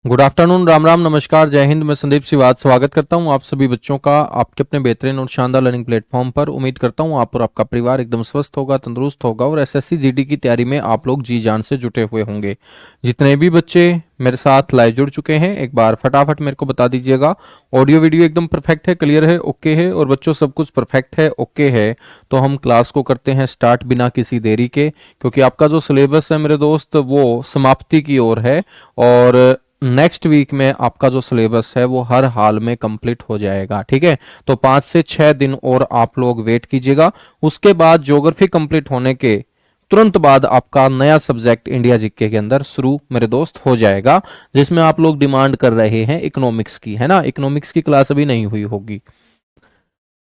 Good afternoon, Ram Ram, नमस्कार, जय हिंद। मैं संदीप सिवाद स्वागत करता हूं आप सभी बच्चों का आपके अपने बेहतरीन और शानदार लर्निंग प्लेटफॉर्म पर। उम्मीद करता हूं आप और आपका परिवार एकदम स्वस्थ होगा, तंदुरुस्त होगा और एसएससी जीडी की तैयारी में आप लोग जी जान से जुटे हुए होंगे। जितने भी बच्चे मेरे साथ लाइव जुड़ चुके हैं एक बार फटाफट मेरे को बता दीजिएगा। ऑडियो वीडियो एकदम परफेक्ट है, क्लियर है, ओके है? और बच्चों सब कुछ परफेक्ट है, ओके है? तो हम क्लास को करते हैं स्टार्ट बिना किसी देरी के, क्योंकि आपका जो सिलेबस है मेरे दोस्त वो समाप्ति की ओर है और नेक्स्ट वीक में आपका जो सिलेबस है वो हर हाल में कंप्लीट हो जाएगा। ठीक है, तो 5 से 6 दिन और आप लोग वेट कीजिएगा। उसके बाद ज्योग्राफी कंप्लीट होने के तुरंत बाद आपका नया सब्जेक्ट इंडिया जीके के अंदर शुरू मेरे दोस्त हो जाएगा, जिसमें आप लोग डिमांड कर रहे हैं इकोनॉमिक्स की, है ना? इकोनॉमिक्स की क्लास अभी नहीं हुई होगी,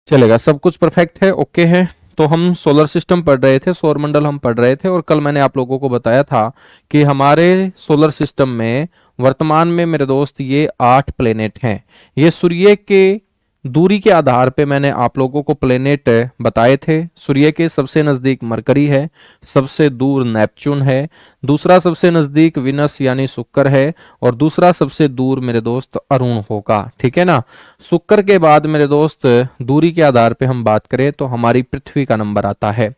चलेगा? सब कुछ परफेक्ट है, ओके है? तो हम सोलर सिस्टम पढ़ रहे थे, सौर मंडल हम पढ़ रहे थे और कल मैंने आप लोगों को बताया था कि हमारे सोलर सिस्टम में वर्तमान में मेरे दोस्त ये 8 प्लेनेट हैं। ये सूर्य के दूरी के आधार पे मैंने आप लोगों को प्लेनेट बताए थे। सूर्य के सबसे नजदीक मरकरी है, सबसे दूर नेपच्यून है, दूसरा सबसे नजदीक विनस यानी शुक्र है और दूसरा सबसे दूर मेरे दोस्त अरुण होगा। ठीक है ना? शुक्र के बाद मेरे दोस्त दूरी के आधार पे हम बात करें तो हमारी पृथ्वी का नंबर आता है।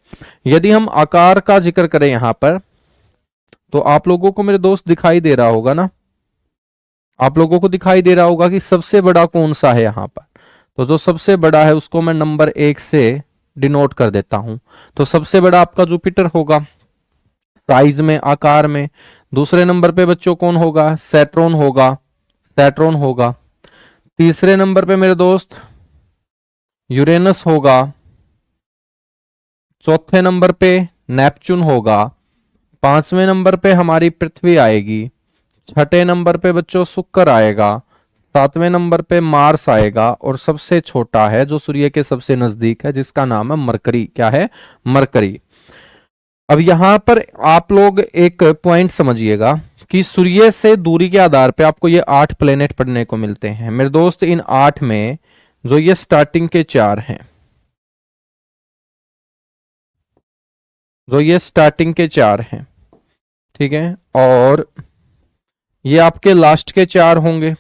यदि हम आकार का जिक्र करें यहां पर तो आप लोगों को मेरे दोस्त दिखाई दे रहा होगा ना, आप लोगों को दिखाई दे रहा होगा कि सबसे बड़ा कौन सा है यहां पर। तो जो सबसे बड़ा है उसको मैं नंबर 1 से डिनोट कर देता हूं। तो सबसे बड़ा आपका जुपिटर होगा साइज में, आकार में। दूसरे नंबर पे बच्चों कौन होगा? सैटर्न होगा, सैटर्न होगा। तीसरे नंबर पे मेरे दोस्त यूरेनस होगा। चौथे नंबर पे नेपच्यून होगा। पांचवें नंबर पे हमारी पृथ्वी आएगी। छठे नंबर पे बच्चों शुक्र आएगा। सातवें नंबर पे मार्स आएगा और सबसे छोटा है जो सूर्य के सबसे नजदीक है जिसका नाम है मरकरी। क्या है? मरकरी। अब यहां पर आप लोग एक पॉइंट समझिएगा कि सूर्य से दूरी के आधार पे आपको ये 8 प्लेनेट पढ़ने को मिलते हैं मेरे दोस्त। इन 8 में जो ये स्टार्टिंग के 4 हैं, जो ये स्टार्टिंग के 4 हैं, ठीक है, और ये आपके लास्ट के 4 होंगे।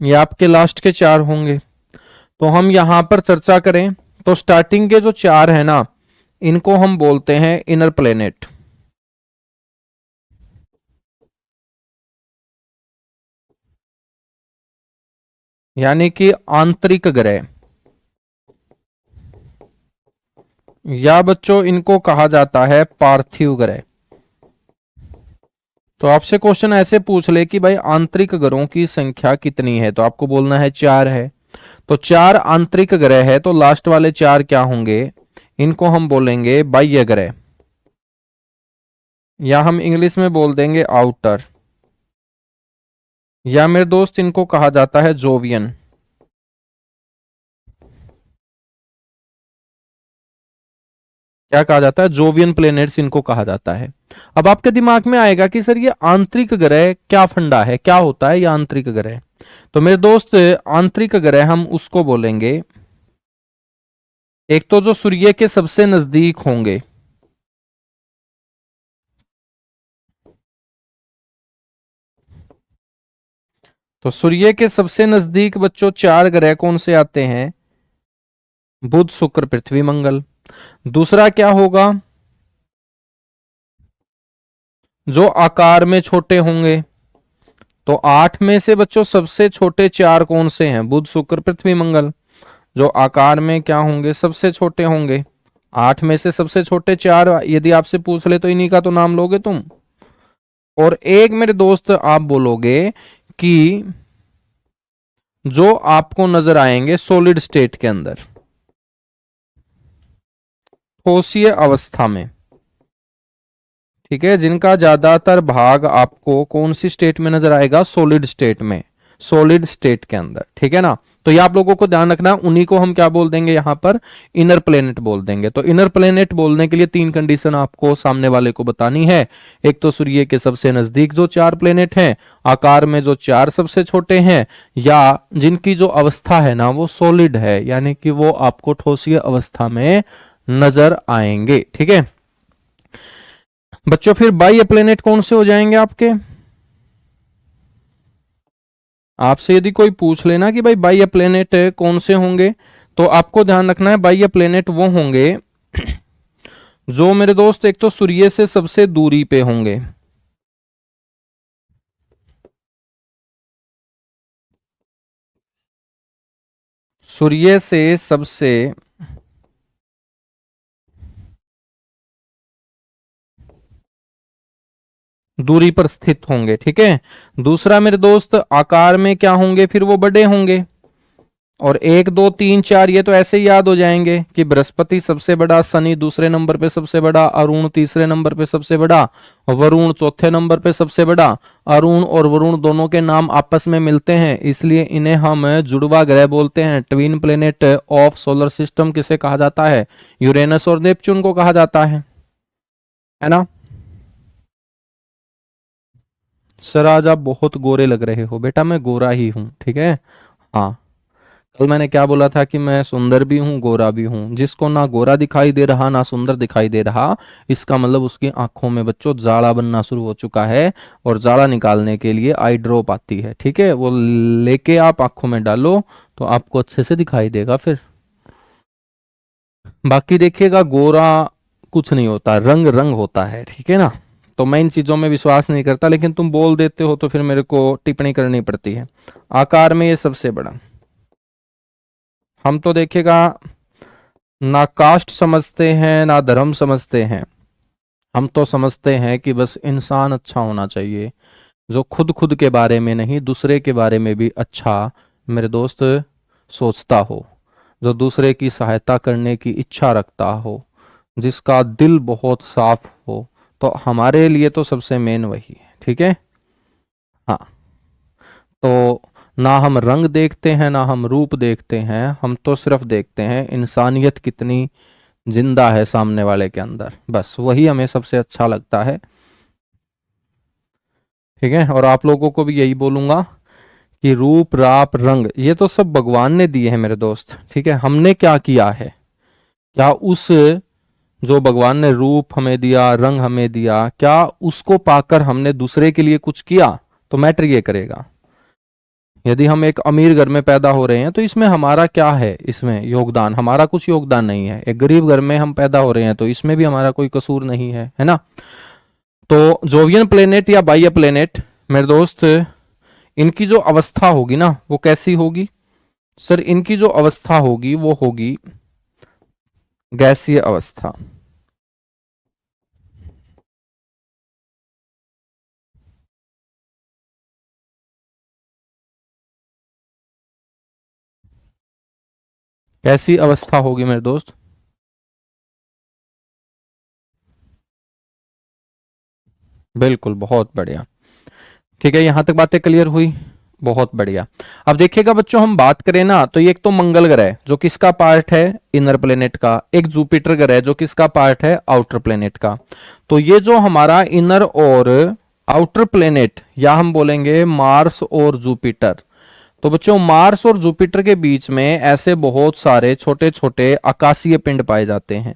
ये आपके लास्ट के 4 होंगे। तो हम यहां पर चर्चा करें तो स्टार्टिंग के जो 4 है ना, इनको हम बोलते हैं इनर प्लेनेट, यानी कि आंतरिक ग्रह, या बच्चों इनको कहा जाता है पार्थिव ग्रह। तो आपसे क्वेश्चन ऐसे पूछ ले कि भाई आंतरिक ग्रहों की संख्या कितनी है, तो आपको बोलना है 4 है। तो 4 आंतरिक ग्रह है, तो लास्ट वाले 4 क्या होंगे? इनको हम बोलेंगे बाह्य ग्रह, या हम इंग्लिश में बोल देंगे आउटर, या मेरे दोस्त इनको कहा जाता है जोवियन। क्या कहा जाता है? जोवियन प्लेनेट्स इनको कहा जाता है। अब आपके दिमाग में आएगा कि सर ये आंतरिक ग्रह क्या फंडा है, क्या होता है ये आंतरिक ग्रह? तो मेरे दोस्त आंतरिक ग्रह हम उसको बोलेंगे, एक तो जो सूर्य के सबसे नजदीक होंगे, तो सूर्य के सबसे नजदीक बच्चों 4 ग्रह कौन से आते हैं? बुध, शुक्र, पृथ्वी, मंगल। दूसरा क्या होगा? जो आकार में छोटे होंगे। तो 8 में से बच्चों सबसे छोटे 4 कौन से हैं? बुध, शुक्र, पृथ्वी, मंगल। जो आकार में क्या होंगे? सबसे छोटे होंगे। 8 में से सबसे छोटे 4 यदि आपसे पूछ ले तो इन्हीं का तो नाम लोगे तुम। और एक मेरे दोस्त आप बोलोगे कि जो आपको नजर आएंगे सॉलिड स्टेट के अंदर, ठोसीय अवस्था में, ठीक है, जिनका ज्यादातर भाग आपको कौन सी स्टेट में नजर आएगा? सॉलिड स्टेट में, सॉलिड स्टेट के अंदर, ठीक है ना? तो ये आप लोगों को ध्यान रखना, उन्हीं को हम क्या बोल देंगे यहां पर? इनर प्लेनेट बोल देंगे। तो इनर प्लेनेट बोलने के लिए 3 कंडीशन आपको सामने वाले को बतानी है। एक तो सूर्य के सबसे नजदीक जो 4 प्लेनेट हैं, आकार में जो 4 सबसे छोटे हैं, या जिनकी जो अवस्था है ना वो सॉलिड है, यानी कि वो आपको ठोसीय अवस्था में नजर आएंगे। ठीक है बच्चों, फिर बाह्य प्लेनेट कौन से हो जाएंगे आपके? आपसे यदि कोई पूछ लेना कि भाई बाह्य प्लेनेट कौन से होंगे, तो आपको ध्यान रखना है बाह्य प्लेनेट वो होंगे जो मेरे दोस्त एक तो सूर्य से सबसे दूरी पे होंगे। सूर्य से सबसे दूरी पर स्थित होंगे। ठीक है, दूसरा मेरे दोस्त आकार में क्या होंगे, फिर वो बड़े होंगे। और एक दो तीन चार ये तो ऐसे ही याद हो जाएंगे कि बृहस्पति सबसे बड़ा, शनि दूसरे नंबर पे सबसे बड़ा, अरुण तीसरे नंबर पे सबसे बड़ा, वरुण चौथे नंबर पे सबसे बड़ा। अरुण और वरुण दोनों के नाम आपस में मिलते हैं, इसलिए इन्हें हम जुड़वा ग्रह बोलते हैं। Twin planet of solar system किसे कहा जाता है? यूरेनस और नेपच्यून को कहा जाता है ना। सर आज आप बहुत गोरे लग रहे हो। बेटा मैं गोरा ही हूं, ठीक है। हाँ, कल मैंने क्या बोला था कि मैं सुंदर भी हूँ गोरा भी हूँ। जिसको ना गोरा दिखाई दे रहा ना सुंदर दिखाई दे रहा, इसका मतलब उसकी आंखों में बच्चों जाड़ा बनना शुरू हो चुका है। और जाड़ा निकालने के लिए आई ड्रॉप आती है, ठीक है, वो लेके आप आंखों में डालो तो आपको अच्छे से दिखाई देगा फिर। बाकी देखिएगा, गोरा कुछ नहीं होता, रंग रंग होता है, ठीक है ना। तो मैं इन चीजों में विश्वास नहीं करता, लेकिन तुम बोल देते हो तो फिर मेरे को टिप्पणी करनी पड़ती है। आकार में ये सबसे बड़ा। हम तो देखेगा ना कास्ट समझते हैं ना धर्म समझते हैं। हम तो समझते हैं कि बस इंसान अच्छा होना चाहिए, जो खुद खुद के बारे में नहीं दूसरे के बारे में भी अच्छा मेरे दोस्त सोचता हो, जो दूसरे की सहायता करने की इच्छा रखता हो, जिसका दिल बहुत साफ हो। तो हमारे लिए तो सबसे मेन वही है, ठीक है। हाँ, तो ना हम रंग देखते हैं ना हम रूप देखते हैं, हम तो सिर्फ देखते हैं इंसानियत कितनी जिंदा है सामने वाले के अंदर, बस वही हमें सबसे अच्छा लगता है। ठीक है, और आप लोगों को भी यही बोलूंगा कि रूप राप रंग ये तो सब भगवान ने दिए हैं मेरे दोस्त, ठीक है। हमने क्या किया है? क्या उस जो भगवान ने रूप हमें दिया, रंग हमें दिया, क्या उसको पाकर हमने दूसरे के लिए कुछ किया? तो मैटर ये करेगा। यदि हम एक अमीर घर में पैदा हो रहे हैं तो इसमें हमारा क्या है? इसमें योगदान, हमारा कुछ योगदान नहीं है। एक गरीब घर में हम पैदा हो रहे हैं तो इसमें भी हमारा कोई कसूर नहीं है ना। तो जोवियन प्लेनेट या बाह्य प्लेनेट मेरे दोस्त, इनकी जो अवस्था होगी ना वो कैसी होगी? सर इनकी जो अवस्था होगी वो होगी गैसीय अवस्था। कैसी अवस्था होगी मेरे दोस्त? बिल्कुल, बहुत बढ़िया। ठीक है, यहां तक बातें क्लियर हुई। बहुत बढ़िया। अब देखिएगा बच्चों, हम बात करें ना तो ये एक तो मंगल ग्रह जो किसका पार्ट है? इनर प्लेनेट का। एक जुपिटर ग्रह जो किसका पार्ट है? आउटर प्लेनेट का। तो ये जो हमारा इनर और आउटर प्लेनेट, या हम बोलेंगे मार्स और जुपिटर। तो बच्चों मार्स और जुपिटर के बीच में ऐसे बहुत सारे छोटे छोटे आकाशीय पिंड पाए जाते हैं।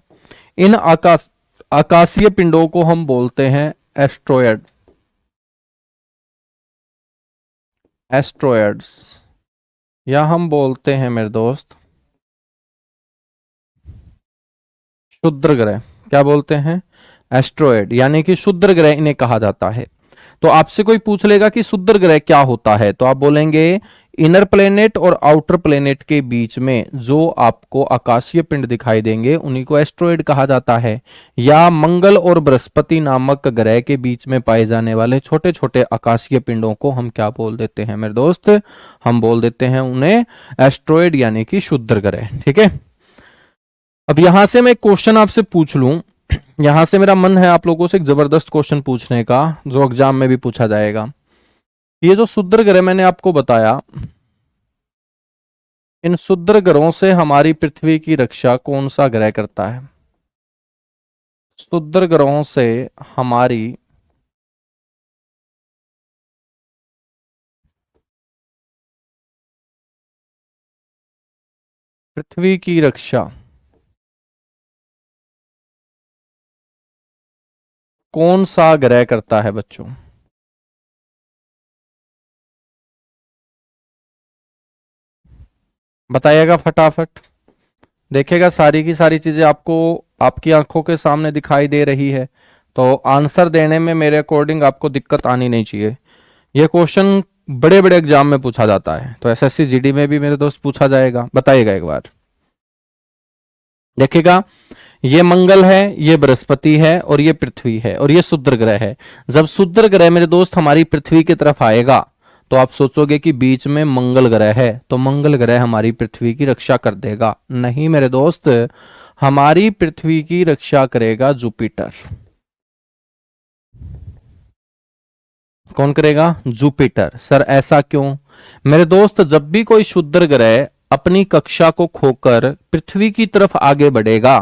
इन आकाशीय पिंडों को हम बोलते हैं एस्ट्रॉयड, एस्ट्रॉयड्स, या हम बोलते हैं मेरे दोस्त क्षुद्र ग्रह। क्या बोलते हैं? एस्ट्रॉयड, यानी कि क्षुद्र ग्रह इन्हें कहा जाता है। तो आपसे कोई पूछ लेगा कि क्षुद्र ग्रह क्या होता है, तो आप बोलेंगे इनर प्लेनेट और आउटर प्लेनेट के बीच में जो आपको आकाशीय पिंड दिखाई देंगे उन्हीं को एस्ट्रॉयड कहा जाता है। या मंगल और बृहस्पति नामक ग्रह के बीच में पाए जाने वाले छोटे छोटे आकाशीय पिंडों को हम क्या बोल देते हैं मेरे दोस्त? हम बोल देते हैं उन्हें एस्ट्रॉयड, यानी कि क्षुद्र ग्रह। ठीक है, अब यहां से मैं एक क्वेश्चन आपसे पूछ लूं। यहां से मेरा मन है आप लोगों से एक जबरदस्त क्वेश्चन पूछने का, जो एग्जाम में भी पूछा जाएगा। ये जो क्षुद्र ग्रह मैंने आपको बताया, इन क्षुद्र ग्रहों से हमारी पृथ्वी की रक्षा कौन सा ग्रह करता है? क्षुद्र ग्रहों से हमारी पृथ्वी की रक्षा कौन सा ग्रह करता है बच्चों? बताइएगा फटाफट। देखिएगा सारी की सारी चीजें आपको आपकी आंखों के सामने दिखाई दे रही है, तो आंसर देने में मेरे अकॉर्डिंग आपको दिक्कत आनी नहीं चाहिए। यह क्वेश्चन बड़े बड़े एग्जाम में पूछा जाता है, तो एसएससी जीडी में भी मेरे दोस्त पूछा जाएगा। बताइएगा एक बार। देखिएगा, ये मंगल है, ये बृहस्पति है, और ये पृथ्वी है, और ये शुक्र ग्रह है। जब शुक्र ग्रह मेरे दोस्त हमारी पृथ्वी की तरफ आएगा, तो आप सोचोगे कि बीच में मंगल ग्रह है, तो मंगल ग्रह हमारी पृथ्वी की रक्षा कर देगा। नहीं मेरे दोस्त, हमारी पृथ्वी की रक्षा करेगा जुपिटर। कौन करेगा? जुपिटर। सर ऐसा क्यों? मेरे दोस्त, जब भी कोई क्षुद्र ग्रह अपनी कक्षा को खोकर पृथ्वी की तरफ आगे बढ़ेगा,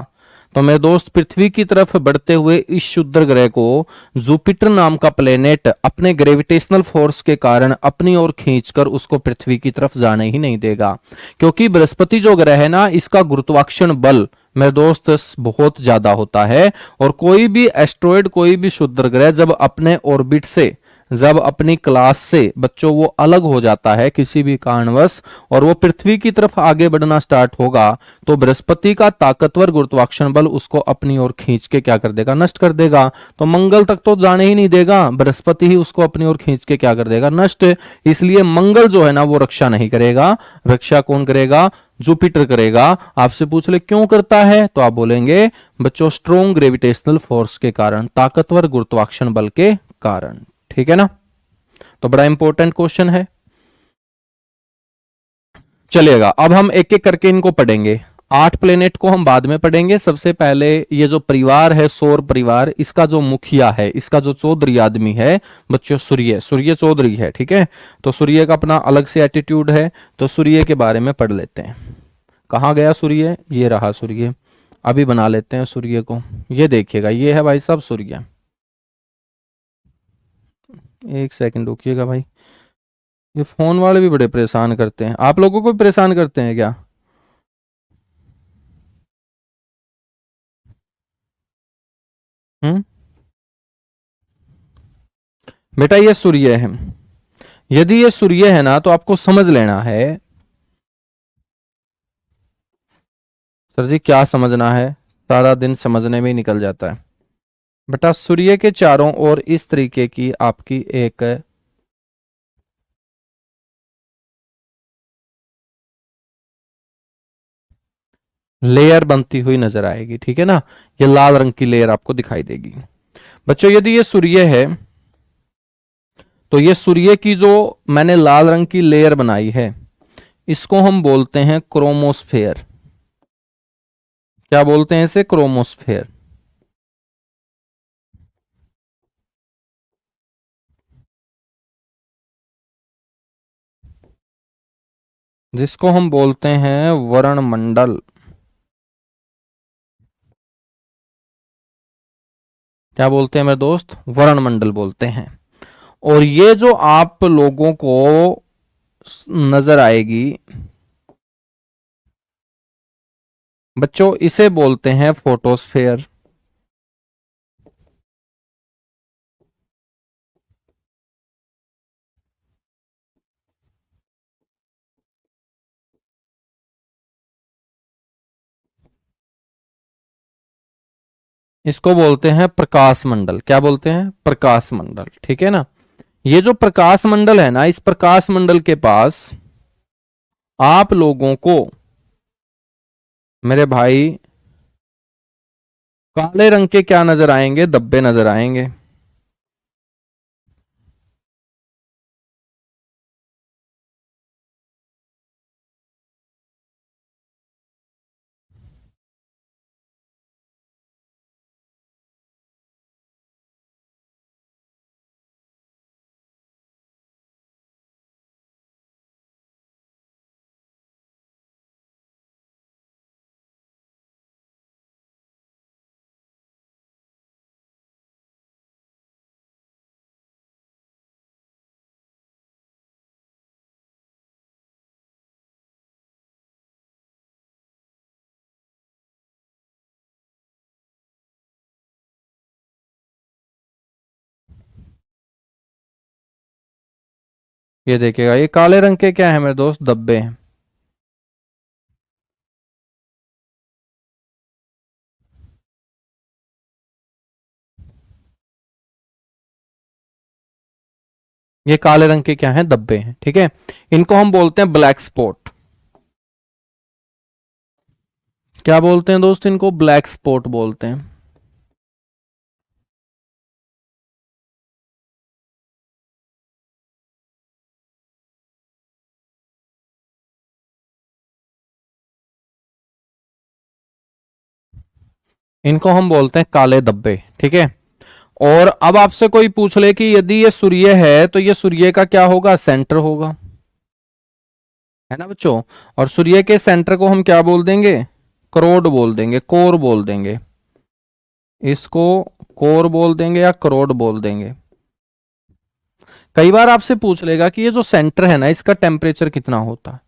तो मेरे दोस्त पृथ्वी की तरफ बढ़ते हुए इस क्षुद्र ग्रह को जुपिटर नाम का प्लेनेट अपने ग्रेविटेशनल फोर्स के कारण अपनी ओर खींचकर उसको पृथ्वी की तरफ जाने ही नहीं देगा। क्योंकि बृहस्पति जो ग्रह है ना, इसका गुरुत्वाकर्षण बल मेरे दोस्त बहुत ज्यादा होता है, और कोई भी एस्ट्रॉयड, कोई भी क्षुद्र ग्रह जब अपने ऑर्बिट से, जब अपनी क्लास से बच्चों वो अलग हो जाता है किसी भी कारणवश, और वो पृथ्वी की तरफ आगे बढ़ना स्टार्ट होगा, तो बृहस्पति का ताकतवर गुरुत्वाकर्षण बल उसको अपनी ओर खींच के क्या कर देगा? नष्ट कर देगा। तो मंगल तक तो जाने ही नहीं देगा, बृहस्पति ही उसको अपनी ओर खींच के क्या कर देगा? नष्ट। इसलिए मंगल जो है ना, वो रक्षा नहीं करेगा। रक्षा कौन करेगा? जुपिटर करेगा। आपसे पूछ ले क्यों करता है, तो आप बोलेंगे बच्चों स्ट्रोंग ग्रेविटेशनल फोर्स के कारण, ताकतवर गुरुत्वाकर्षण बल के कारण। ठीक है ना? तो बड़ा इंपॉर्टेंट क्वेश्चन है। चलिएगा, अब हम एक एक करके इनको पढ़ेंगे। 8 प्लेनेट को हम बाद में पढ़ेंगे। सबसे पहले ये जो परिवार है, सौर परिवार, इसका जो मुखिया है, इसका जो चौधरी आदमी है बच्चों, सूर्य। सूर्य चौधरी है, ठीक है। तो सूर्य का अपना अलग से एटीट्यूड है, तो सूर्य के बारे में पढ़ लेते हैं। कहाँ गया सूर्य? ये रहा सूर्य। अभी बना लेते हैं सूर्य को। ये देखिएगा, ये है भाई साहब सूर्य। एक सेकंड रुकिएगा भाई, ये फोन वाले भी बड़े परेशान करते हैं। आप लोगों को भी परेशान करते हैं क्या? हम्म। बेटा ये सूर्य है। यदि ये सूर्य है ना, तो आपको समझ लेना है। सर जी क्या समझना है? सारा दिन समझने में ही निकल जाता है। बेटा सूर्य के चारों ओर इस तरीके की आपकी एक लेयर बनती हुई नजर आएगी, ठीक है ना। ये लाल रंग की लेयर आपको दिखाई देगी। बच्चों यदि ये सूर्य है, तो ये सूर्य की जो मैंने लाल रंग की लेयर बनाई है, इसको हम बोलते हैं क्रोमोस्फेयर। क्या बोलते हैं इसे? क्रोमोस्फेयर। जिसको हम बोलते हैं वरणमंडल। क्या बोलते हैं मेरे दोस्त? वरणमंडल बोलते हैं। और ये जो आप लोगों को नजर आएगी बच्चों, इसे बोलते हैं फोटोस्फेयर। इसको बोलते हैं प्रकाश मंडल। क्या बोलते हैं? प्रकाश मंडल, ठीक है ना। ये जो प्रकाश मंडल है ना, इस प्रकाश मंडल के पास आप लोगों को मेरे भाई काले रंग के क्या नजर आएंगे? धब्बे नजर आएंगे। ये देखिएगा, ये काले रंग के क्या है मेरे दोस्त, धब्बे हैं। ये काले रंग के क्या हैं, धब्बे हैं, ठीक है। इनको हम बोलते हैं ब्लैक स्पॉट। क्या बोलते हैं दोस्त, इनको ब्लैक स्पॉट बोलते हैं। इनको हम बोलते हैं काले धब्बे, ठीक है। और अब आपसे कोई पूछ ले कि यदि ये सूर्य है तो ये सूर्य का क्या होगा, सेंटर होगा, है ना बच्चों। और सूर्य के सेंटर को हम क्या बोल देंगे, करोड बोल देंगे, कोर बोल देंगे। इसको कोर बोल देंगे या करोड बोल देंगे। कई बार आपसे पूछ लेगा कि ये जो सेंटर है ना, इसका टेम्परेचर कितना होता है,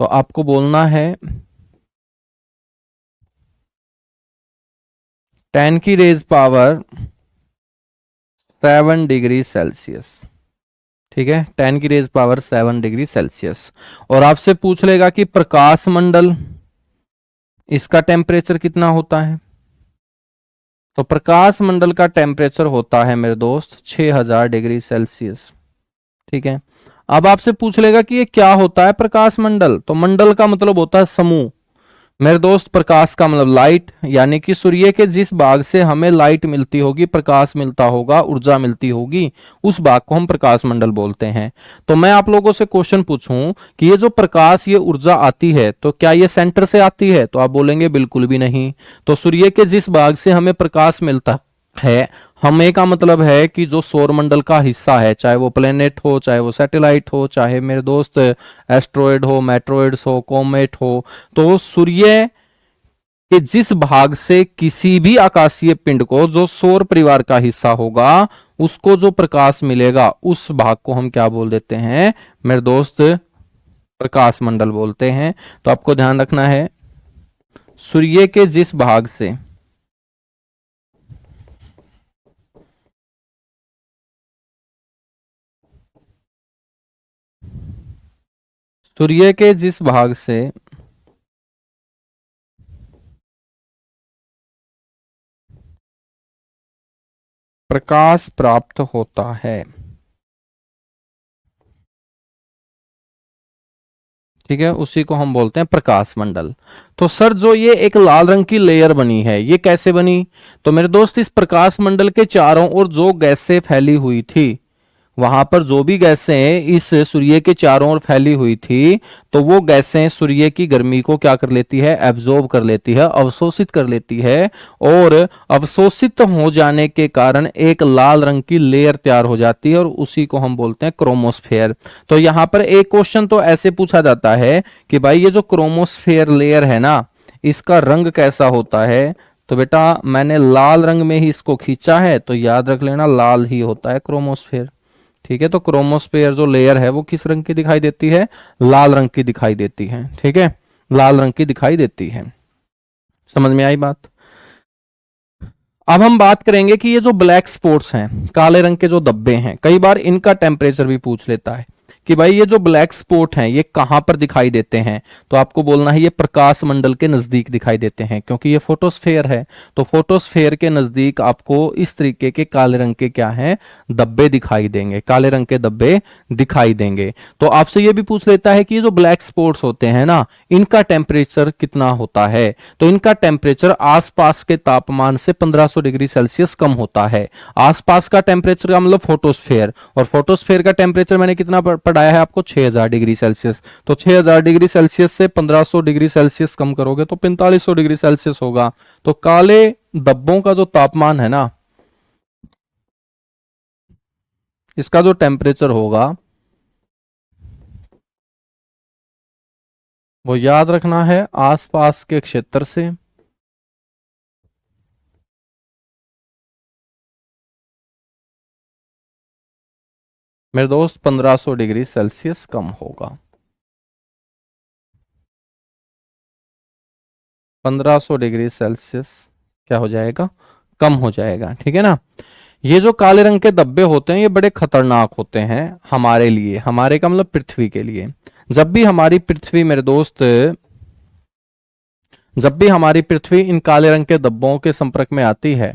तो आपको बोलना है 10 की रेज पावर 7 डिग्री सेल्सियस, ठीक है, 10 की रेज पावर 7 डिग्री सेल्सियस। और आपसे पूछ लेगा कि प्रकाश मंडल, इसका टेम्परेचर कितना होता है, तो प्रकाश मंडल का टेम्परेचर होता है मेरे दोस्त 6000 डिग्री सेल्सियस, ठीक है। अब आपसे पूछ लेगा कि ये क्या होता है प्रकाश मंडल, तो मंडल का मतलब होता है समूह मेरे दोस्त। प्रकाश का मतलब लाइट, यानी कि सूर्य के जिस भाग से हमें लाइट मिलती होगी, प्रकाश मिलता होगा, ऊर्जा मिलती होगी, उस भाग को हम प्रकाश मंडल बोलते हैं। तो मैं आप लोगों से क्वेश्चन पूछूं कि ये जो प्रकाश, ये ऊर्जा आती है, तो क्या ये सेंटर से आती है, तो आप बोलेंगे बिल्कुल भी नहीं। तो सूर्य के जिस भाग से हमें प्रकाश मिलता है, हमें का मतलब है कि जो सौर मंडल का हिस्सा है, चाहे वो प्लेनेट हो, चाहे वो सैटेलाइट हो, चाहे मेरे दोस्त एस्ट्रॉयड हो, मेट्रॉइड्स हो, कॉमेट हो, तो सूर्य के जिस भाग से किसी भी आकाशीय पिंड को, जो सौर परिवार का हिस्सा होगा, उसको जो प्रकाश मिलेगा, उस भाग को हम क्या बोल देते हैं मेरे दोस्त, प्रकाश मंडल बोलते हैं। तो आपको ध्यान रखना है, सूर्य के जिस भाग से, सूर्य के जिस भाग से प्रकाश प्राप्त होता है, ठीक है, उसी को हम बोलते हैं प्रकाश मंडल। तो सर जो ये एक लाल रंग की लेयर बनी है, ये कैसे बनी, तो मेरे दोस्त इस प्रकाश मंडल के चारों ओर जो गैसें फैली हुई थी, वहां पर जो भी गैसें इस सूर्य के चारों ओर फैली हुई थी, तो वो गैसें सूर्य की गर्मी को क्या कर लेती है, एब्जॉर्ब कर लेती है, अवशोषित कर लेती है। और अवशोषित हो जाने के कारण एक लाल रंग की लेयर तैयार हो जाती है, और उसी को हम बोलते हैं क्रोमोस्फेयर। तो यहां पर एक क्वेश्चन तो ऐसे पूछा जाता है कि भाई ये जो क्रोमोस्फेयर लेयर है ना, इसका रंग कैसा होता है, तो बेटा मैंने लाल रंग में ही इसको खींचा है, तो याद रख लेना लाल ही होता है क्रोमोस्फेयर, ठीक है। तो क्रोमोस्फेयर जो लेयर है वो किस रंग की दिखाई देती है, लाल रंग की दिखाई देती है, ठीक है, लाल रंग की दिखाई देती है। समझ में आई बात। अब हम बात करेंगे कि ये जो ब्लैक स्पॉट्स हैं, काले रंग के जो धब्बे हैं, कई बार इनका टेम्परेचर भी पूछ लेता है कि भाई ये जो ब्लैक स्पॉट हैं ये कहां पर दिखाई देते हैं, तो आपको बोलना है ये प्रकाश मंडल के नजदीक दिखाई देते हैं, क्योंकि ये फोटोस्फेयर है। तो फोटोस्फेयर के नजदीक आपको इस तरीके के काले रंग के क्या हैं, धब्बे दिखाई देंगे, काले रंग के धब्बे दिखाई देंगे। तो आपसे ये भी पूछ लेता है कि ये जो ब्लैक स्पॉट्स होते हैं ना, इनका टेम्परेचर कितना होता है, तो इनका टेम्परेचर आसपास के तापमान से 1500 डिग्री सेल्सियस कम होता है। आसपास का टेम्परेचर का मतलब फोटोस्फेयर, और फोटोस्फेयर का टेम्परेचर मैंने कितना पढ़ाया है आपको, 6000 डिग्री सेल्सियस। तो 6000 डिग्री सेल्सियस से 1500 डिग्री सेल्सियस कम करोगे तो 4500 डिग्री सेल्सियस होगा। तो काले धब्बों का जो तापमान है ना, इसका जो टेम्परेचर होगा वो याद रखना है आसपास के क्षेत्र से मेरे दोस्त 1500 डिग्री सेल्सियस कम होगा, 1500 डिग्री सेल्सियस क्या हो जाएगा, कम हो जाएगा, ठीक है ना। ये जो काले रंग के धब्बे होते हैं ये बड़े खतरनाक होते हैं हमारे लिए, हमारे का मतलब पृथ्वी के लिए। जब भी हमारी पृथ्वी मेरे दोस्त, जब भी हमारी पृथ्वी इन काले रंग के धब्बों के संपर्क में आती है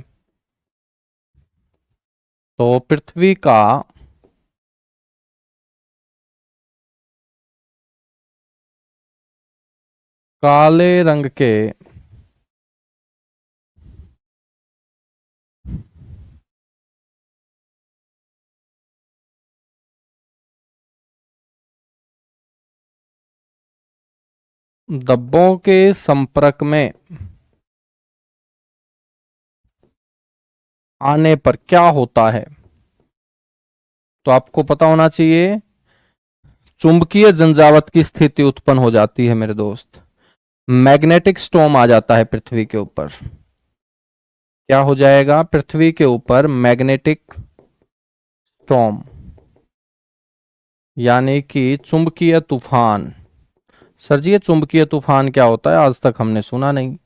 तो पृथ्वी का काले रंग के धब्बों के संपर्क में आने पर क्या होता है, तो आपको पता होना चाहिए चुंबकीय झंझावात की स्थिति उत्पन्न हो जाती है मेरे दोस्त। मैग्नेटिक स्टॉर्म आ जाता है पृथ्वी के ऊपर। क्या हो जाएगा पृथ्वी के ऊपर? मैग्नेटिक स्टॉर्म, यानी कि चुंबकीय तूफान। सर जी ये चुंबकीय तूफान क्या होता है? आज तक हमने सुना नहीं।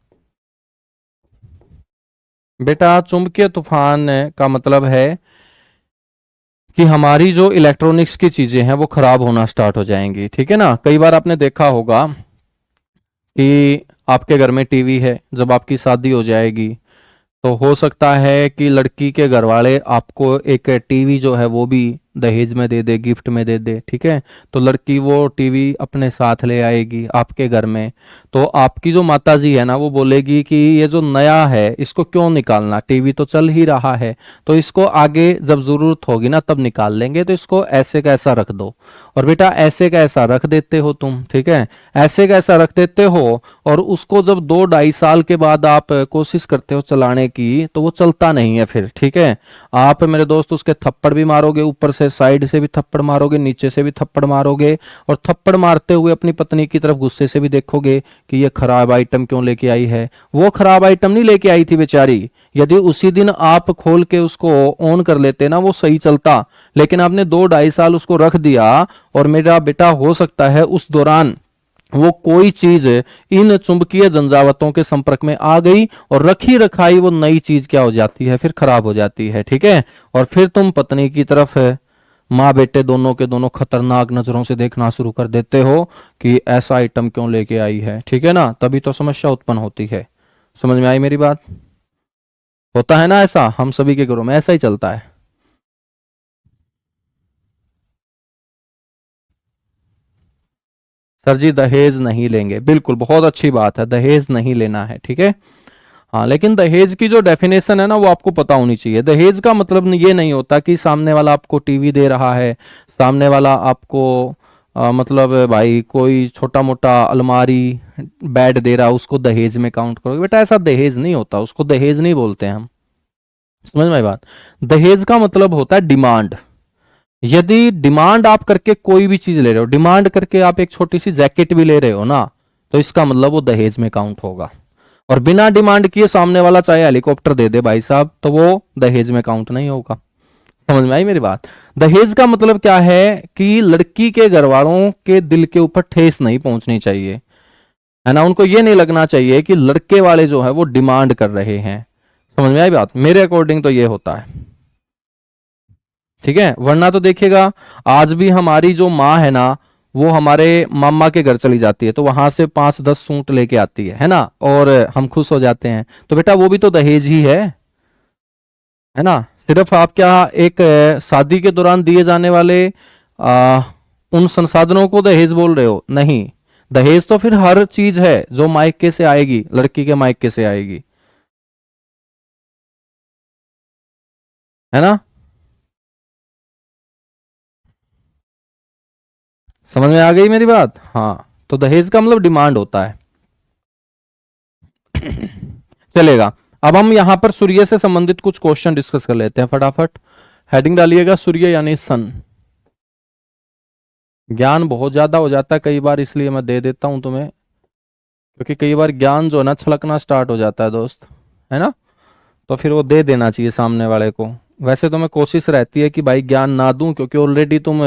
बेटा चुंबकीय तूफान का मतलब है कि हमारी जो इलेक्ट्रॉनिक्स की चीजें हैं वो खराब होना स्टार्ट हो जाएंगी, ठीक है ना। कई बार आपने देखा होगा कि आपके घर में टीवी है, जब आपकी शादी हो जाएगी तो हो सकता है कि लड़की के घर वाले आपको एक टीवी जो है वो भी दहेज में दे दे, गिफ्ट में दे दे, ठीक है। तो लड़की वो टीवी अपने साथ ले आएगी आपके घर में। तो आपकी जो माताजी है ना वो बोलेगी कि ये जो नया है इसको क्यों निकालना, टीवी तो चल ही रहा है, तो इसको आगे जब जरूरत होगी ना तब निकाल लेंगे, तो इसको ऐसे का ऐसा रख दो। और बेटा ऐसे का ऐसा रख देते हो तुम, ठीक है, ऐसे का ऐसा रख देते हो। और उसको जब 2-2.5 साल के बाद आप कोशिश करते हो चलाने की तो वो चलता नहीं है फिर, ठीक है। आप मेरे दोस्त उसके थप्पड़ भी मारोगे, ऊपर से साइड से भी थप्पड़ मारोगे, नीचे से भी थप्पड़ मारोगे, और थप्पड़ मारते हुए अपनी पत्नी की तरफ गुस्से से भी देखोगे कि ये खराब आइटम क्यों लेके आई है। वो खराब आइटम नहीं लेके आई थी बेचारी, यदि उसी दिन आप खोल के उसको ऑन कर लेते ना वो सही चलता, लेकिन आपने 2-2.5 साल उसको रख दिया। और मेरा बेटा हो सकता है उस दौरान वो कोई चीज इन चुंबकीय झंझावातों के संपर्क में आ गई और रखी रखाई वो नई चीज क्या हो जाती है, फिर खराब हो जाती है, ठीक है। और फिर तुम पत्नी की तरफ माँ बेटे दोनों के दोनों खतरनाक नजरों से देखना शुरू कर देते हो कि ऐसा आइटम क्यों लेके आई है, ठीक है ना। तभी तो समस्या उत्पन्न होती है। समझ में आई मेरी बात? होता है ना ऐसा, हम सभी के घरों में ऐसा ही चलता है। सर जी दहेज नहीं लेंगे, बिल्कुल बहुत अच्छी बात है, दहेज नहीं लेना है, ठीक है। हाँ लेकिन दहेज की जो डेफिनेशन है ना वो आपको पता होनी चाहिए। दहेज का मतलब ये नहीं होता कि सामने वाला आपको टीवी दे रहा है, सामने वाला आपको मतलब भाई कोई छोटा मोटा अलमारी बेड दे रहा है उसको दहेज में काउंट करोगे। बेटा ऐसा दहेज नहीं होता, उसको दहेज नहीं बोलते हम। समझ में आई बात? दहेज का मतलब होता है डिमांड। यदि डिमांड आप करके कोई भी चीज ले रहे हो, डिमांड करके आप एक छोटी सी जैकेट भी ले रहे हो ना, तो इसका मतलब वो दहेज में काउंट होगा। और बिना डिमांड किए सामने वाला चाहे हेलीकॉप्टर दे दे भाई साहब तो वो दहेज में काउंट नहीं होगा। समझ में आई मेरी बात? दहेज का मतलब क्या है कि लड़की के घर वालों के दिल के ऊपर ठेस नहीं पहुंचनी चाहिए, है ना। उनको ये नहीं लगना चाहिए कि लड़के वाले जो है वो डिमांड कर रहे हैं। समझ में आई बात? मेरे अकॉर्डिंग तो ये होता है, ठीक है। वरना तो देखिएगा आज भी हमारी जो माँ है ना वो हमारे मामा के घर चली जाती है तो वहां से 5-10 सूट लेके आती है ना, और हम खुश हो जाते हैं। तो बेटा वो भी तो दहेज ही है ना। सिर्फ आप क्या एक शादी के दौरान दिए जाने वाले उन संसाधनों को दहेज बोल रहे हो? नहीं, दहेज तो फिर हर चीज है जो मायके से आएगी, लड़की के मायके से आएगी, है ना। समझ में आ गई मेरी बात? हाँ तो दहेज का मतलब डिमांड होता है। चलेगा। अब हम यहां पर सूर्य से संबंधित कुछ क्वेश्चन डिस्कस कर लेते हैं फटाफट। हेडिंग डालिएगा सूर्य यानी सन। ज्ञान बहुत ज्यादा हो जाता है कई बार, इसलिए मैं दे देता हूं तुम्हें, क्योंकि कई बार ज्ञान जो है ना छलकना स्टार्ट हो जाता है दोस्त, है ना। तो फिर वो दे देना चाहिए सामने वाले को। वैसे तो मैं कोशिश रहती है कि भाई ज्ञान ना दूं, क्योंकि ऑलरेडी तुम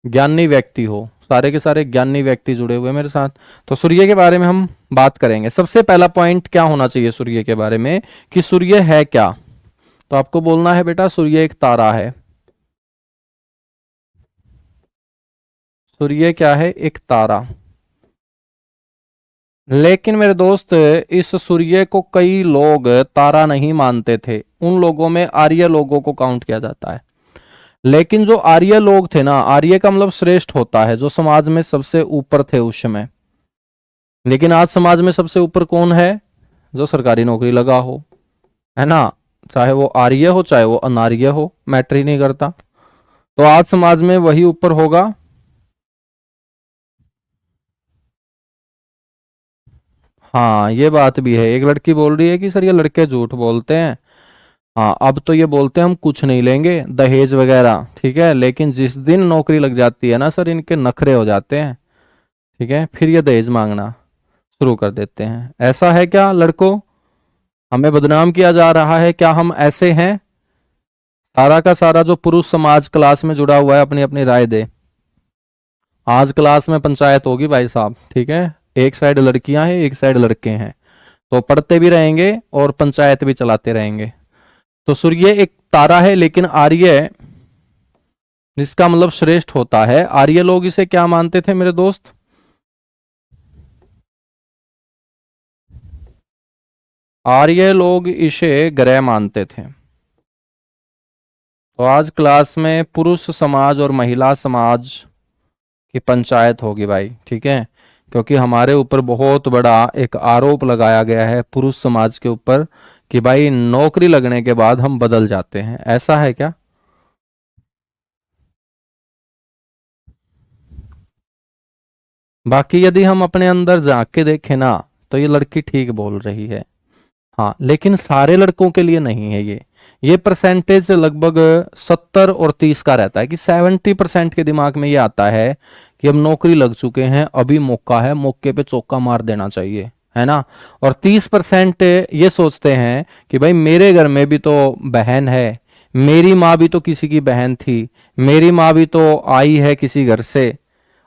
ज्ञानी व्यक्ति हो, सारे के सारे ज्ञानी व्यक्ति जुड़े हुए मेरे साथ। तो सूर्य के बारे में हम बात करेंगे। सबसे पहला पॉइंट क्या होना चाहिए सूर्य के बारे में कि सूर्य है क्या। तो आपको बोलना है बेटा सूर्य एक तारा है। सूर्य क्या है? एक तारा। लेकिन मेरे दोस्त इस सूर्य को कई लोग तारा नहीं मानते थे, उन लोगों में आर्य लोगों को काउंट किया जाता है। लेकिन जो आर्य लोग थे ना, आर्य का मतलब श्रेष्ठ होता है, जो समाज में सबसे ऊपर थे उस समय। लेकिन आज समाज में सबसे ऊपर कौन है? जो सरकारी नौकरी लगा हो, है ना। चाहे वो आर्य हो चाहे वो अनार्य हो, मैटर ही नहीं करता। तो आज समाज में वही ऊपर होगा। हाँ ये बात भी है। एक लड़की बोल रही है कि सर ये लड़के झूठ बोलते हैं। हाँ अब तो ये बोलते हैं हम कुछ नहीं लेंगे, दहेज वगैरह, ठीक है। लेकिन जिस दिन नौकरी लग जाती है ना सर, इनके नखरे हो जाते हैं, ठीक है। फिर ये दहेज मांगना शुरू कर देते हैं। ऐसा है क्या लड़कों? हमें बदनाम किया जा रहा है क्या? हम ऐसे हैं? सारा का सारा जो पुरुष समाज क्लास में जुड़ा हुआ है अपनी अपनी राय दे। आज क्लास में पंचायत होगी भाई साहब, ठीक है। एक साइड लड़कियां हैं, एक साइड लड़के हैं, तो पढ़ते भी रहेंगे और पंचायत भी चलाते रहेंगे। तो सूर्य एक तारा है लेकिन आर्य, जिसका मतलब श्रेष्ठ होता है। आर्य लोग इसे क्या मानते थे मेरे दोस्त? आर्य लोग इसे ग्रह मानते थे। तो आज क्लास में पुरुष समाज और महिला समाज की पंचायत होगी भाई, ठीक है। क्योंकि हमारे ऊपर बहुत बड़ा एक आरोप लगाया गया है पुरुष समाज के ऊपर कि भाई नौकरी लगने के बाद हम बदल जाते हैं। ऐसा है क्या? बाकी यदि हम अपने अंदर झांक के देखें ना, तो ये लड़की ठीक बोल रही है। हाँ लेकिन सारे लड़कों के लिए नहीं है ये परसेंटेज लगभग 70 और 30 का रहता है कि 70% के दिमाग में ये आता है कि अब नौकरी लग चुके हैं, अभी मौका है, मौके पे चौका मार देना चाहिए, है ना। और 30% ये सोचते हैं कि भाई मेरे घर में भी तो बहन है, मेरी माँ भी तो किसी की बहन थी, मेरी माँ भी तो आई है किसी घर से,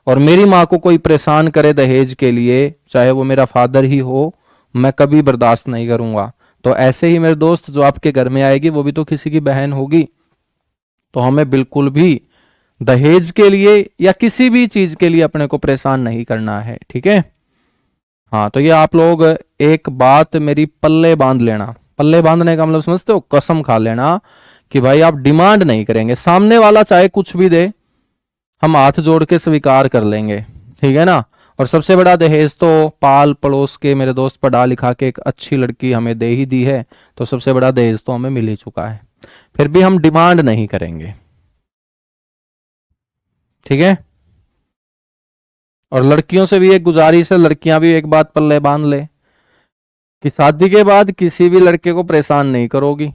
और मेरी माँ को कोई परेशान करे दहेज के लिए, चाहे वो मेरा फादर ही हो, मैं कभी बर्दाश्त नहीं करूंगा। तो ऐसे ही मेरे दोस्त, जो आपके घर में आएगी वो भी तो किसी की बहन होगी। तो हमें बिल्कुल भी दहेज के लिए या किसी भी चीज के लिए अपने को परेशान नहीं करना है, ठीक है। हाँ तो ये आप लोग एक बात मेरी पल्ले बांध लेना। पल्ले बांधने का मतलब समझते हो? कसम खा लेना कि भाई आप डिमांड नहीं करेंगे, सामने वाला चाहे कुछ भी दे हम हाथ जोड़ के स्वीकार कर लेंगे, ठीक है ना। और सबसे बड़ा दहेज तो पाल पड़ोस के मेरे दोस्त पढ़ा लिखा के एक अच्छी लड़की हमें दे ही दी है, तो सबसे बड़ा दहेज तो हमें मिल ही चुका है। फिर भी हम डिमांड नहीं करेंगे, ठीक है। और लड़कियों से भी एक गुजारिश है, लड़कियां भी एक बात पल्ले बांध ले कि शादी के बाद किसी भी लड़के को परेशान नहीं करोगी,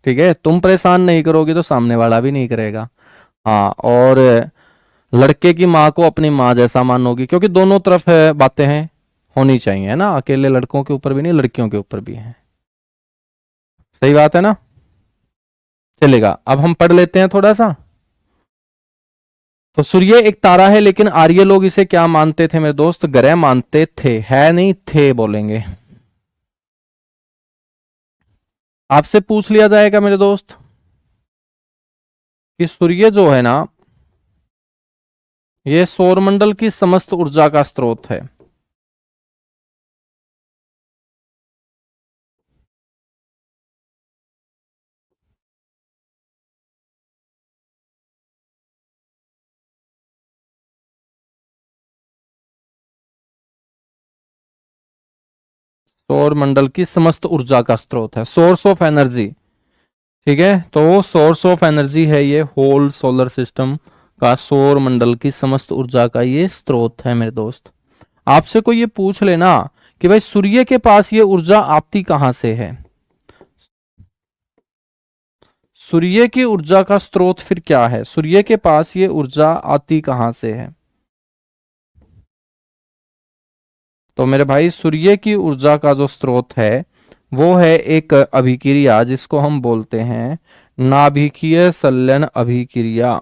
ठीक है। तुम परेशान नहीं करोगी तो सामने वाला भी नहीं करेगा। हाँ और लड़के की माँ को अपनी माँ जैसा मानोगी, क्योंकि दोनों तरफ है बातें हैं, होनी चाहिए, है ना। अकेले लड़कों के ऊपर भी नहीं, लड़कियों के ऊपर भी है। सही बात है ना। चलेगा, अब हम पढ़ लेते हैं थोड़ा सा। तो सूर्य एक तारा है लेकिन आर्य लोग इसे क्या मानते थे मेरे दोस्त? ग्रह मानते थे, है नहीं थे बोलेंगे। आपसे पूछ लिया जाएगा मेरे दोस्त कि सूर्य जो है ना, ये सौरमंडल की समस्त ऊर्जा का स्रोत है। सौरमंडल की समस्त ऊर्जा का स्रोत है, सोर्स ऑफ एनर्जी, ठीक है। तो सोर्स ऑफ एनर्जी है ये होल सोलर सिस्टम का, सौर मंडल की समस्त ऊर्जा का ये स्रोत है मेरे दोस्त। आपसे कोई ये पूछ लेना कि भाई सूर्य के पास ये ऊर्जा आती कहां से है, सूर्य की ऊर्जा का स्रोत फिर क्या है, सूर्य के पास ये ऊर्जा आती कहां से है? तो मेरे भाई सूर्य की ऊर्जा का जो स्रोत है वो है एक अभिक्रिया जिसको हम बोलते हैं नाभिकीय संलयन अभिक्रिया।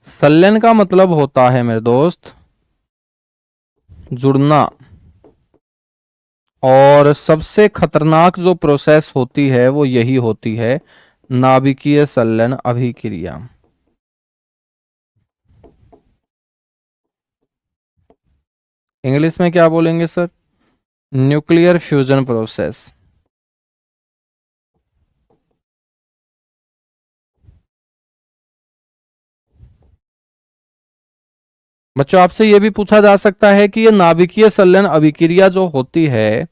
संलयन का मतलब होता है मेरे दोस्त जुड़ना, और सबसे खतरनाक जो प्रोसेस होती है वो यही होती है, नाभिकीय संलयन अभिक्रिया। इंग्लिश में क्या बोलेंगे सर? Nuclear fusion process. बच्चों आपसे यह भी पूछा जा सकता है कि ये नाभिकीय संलयन अभिक्रिया जो होती है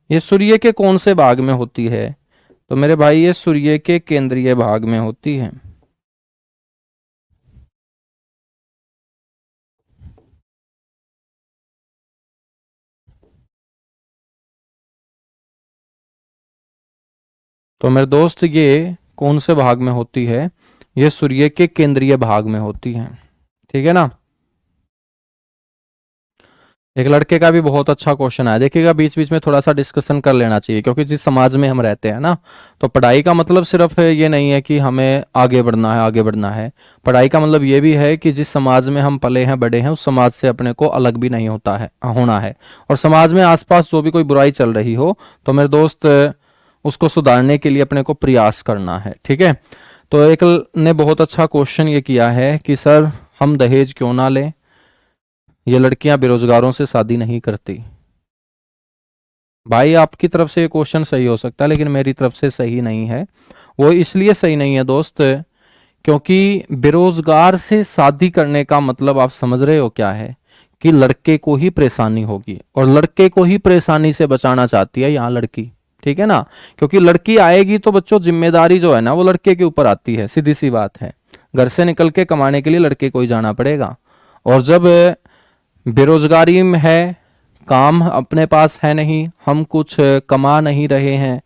ये सूर्य के कौन से भाग में होती है? तो मेरे भाई ये सूर्य के केंद्रीय भाग में होती है। तो मेरे दोस्त ये कौन से भाग में होती है? ये सूर्य के केंद्रीय भाग में होती है। ठीक है ना? एक लड़के का भी बहुत अच्छा क्वेश्चन है, देखिएगा बीच बीच में थोड़ा सा डिस्कशन कर लेना चाहिए, क्योंकि जिस समाज में हम रहते हैं ना, तो पढ़ाई का मतलब सिर्फ ये नहीं है कि हमें आगे बढ़ना है आगे बढ़ना है। पढ़ाई का मतलब ये भी है कि जिस समाज में हम पले हैं बड़े हैं उस समाज से अपने को अलग भी नहीं होना है। और समाज में आसपास जो भी कोई बुराई चल रही हो तो मेरे दोस्त उसको सुधारने के लिए अपने को प्रयास करना है। ठीक है? तो एक ने बहुत अच्छा क्वेश्चन ये किया है कि सर हम दहेज क्यों ना लें, ये लड़कियां बेरोजगारों से शादी नहीं करती। भाई आपकी तरफ से ये क्वेश्चन सही हो सकता है लेकिन मेरी तरफ से सही नहीं है। वो इसलिए सही नहीं है दोस्त क्योंकि बेरोजगार से शादी करने का मतलब आप समझ रहे हो क्या है? कि लड़के को ही परेशानी होगी और लड़के को ही परेशानी से बचाना चाहती है यहाँ लड़की। ठीक है ना? क्योंकि लड़की आएगी तो बच्चों जिम्मेदारी जो है ना वो लड़के के ऊपर आती है, सीधी सी बात है। घर से निकल के कमाने के लिए लड़के को ही जाना पड़ेगा। और जब बेरोजगारी में है, काम अपने पास है नहीं, हम कुछ कमा नहीं रहे हैं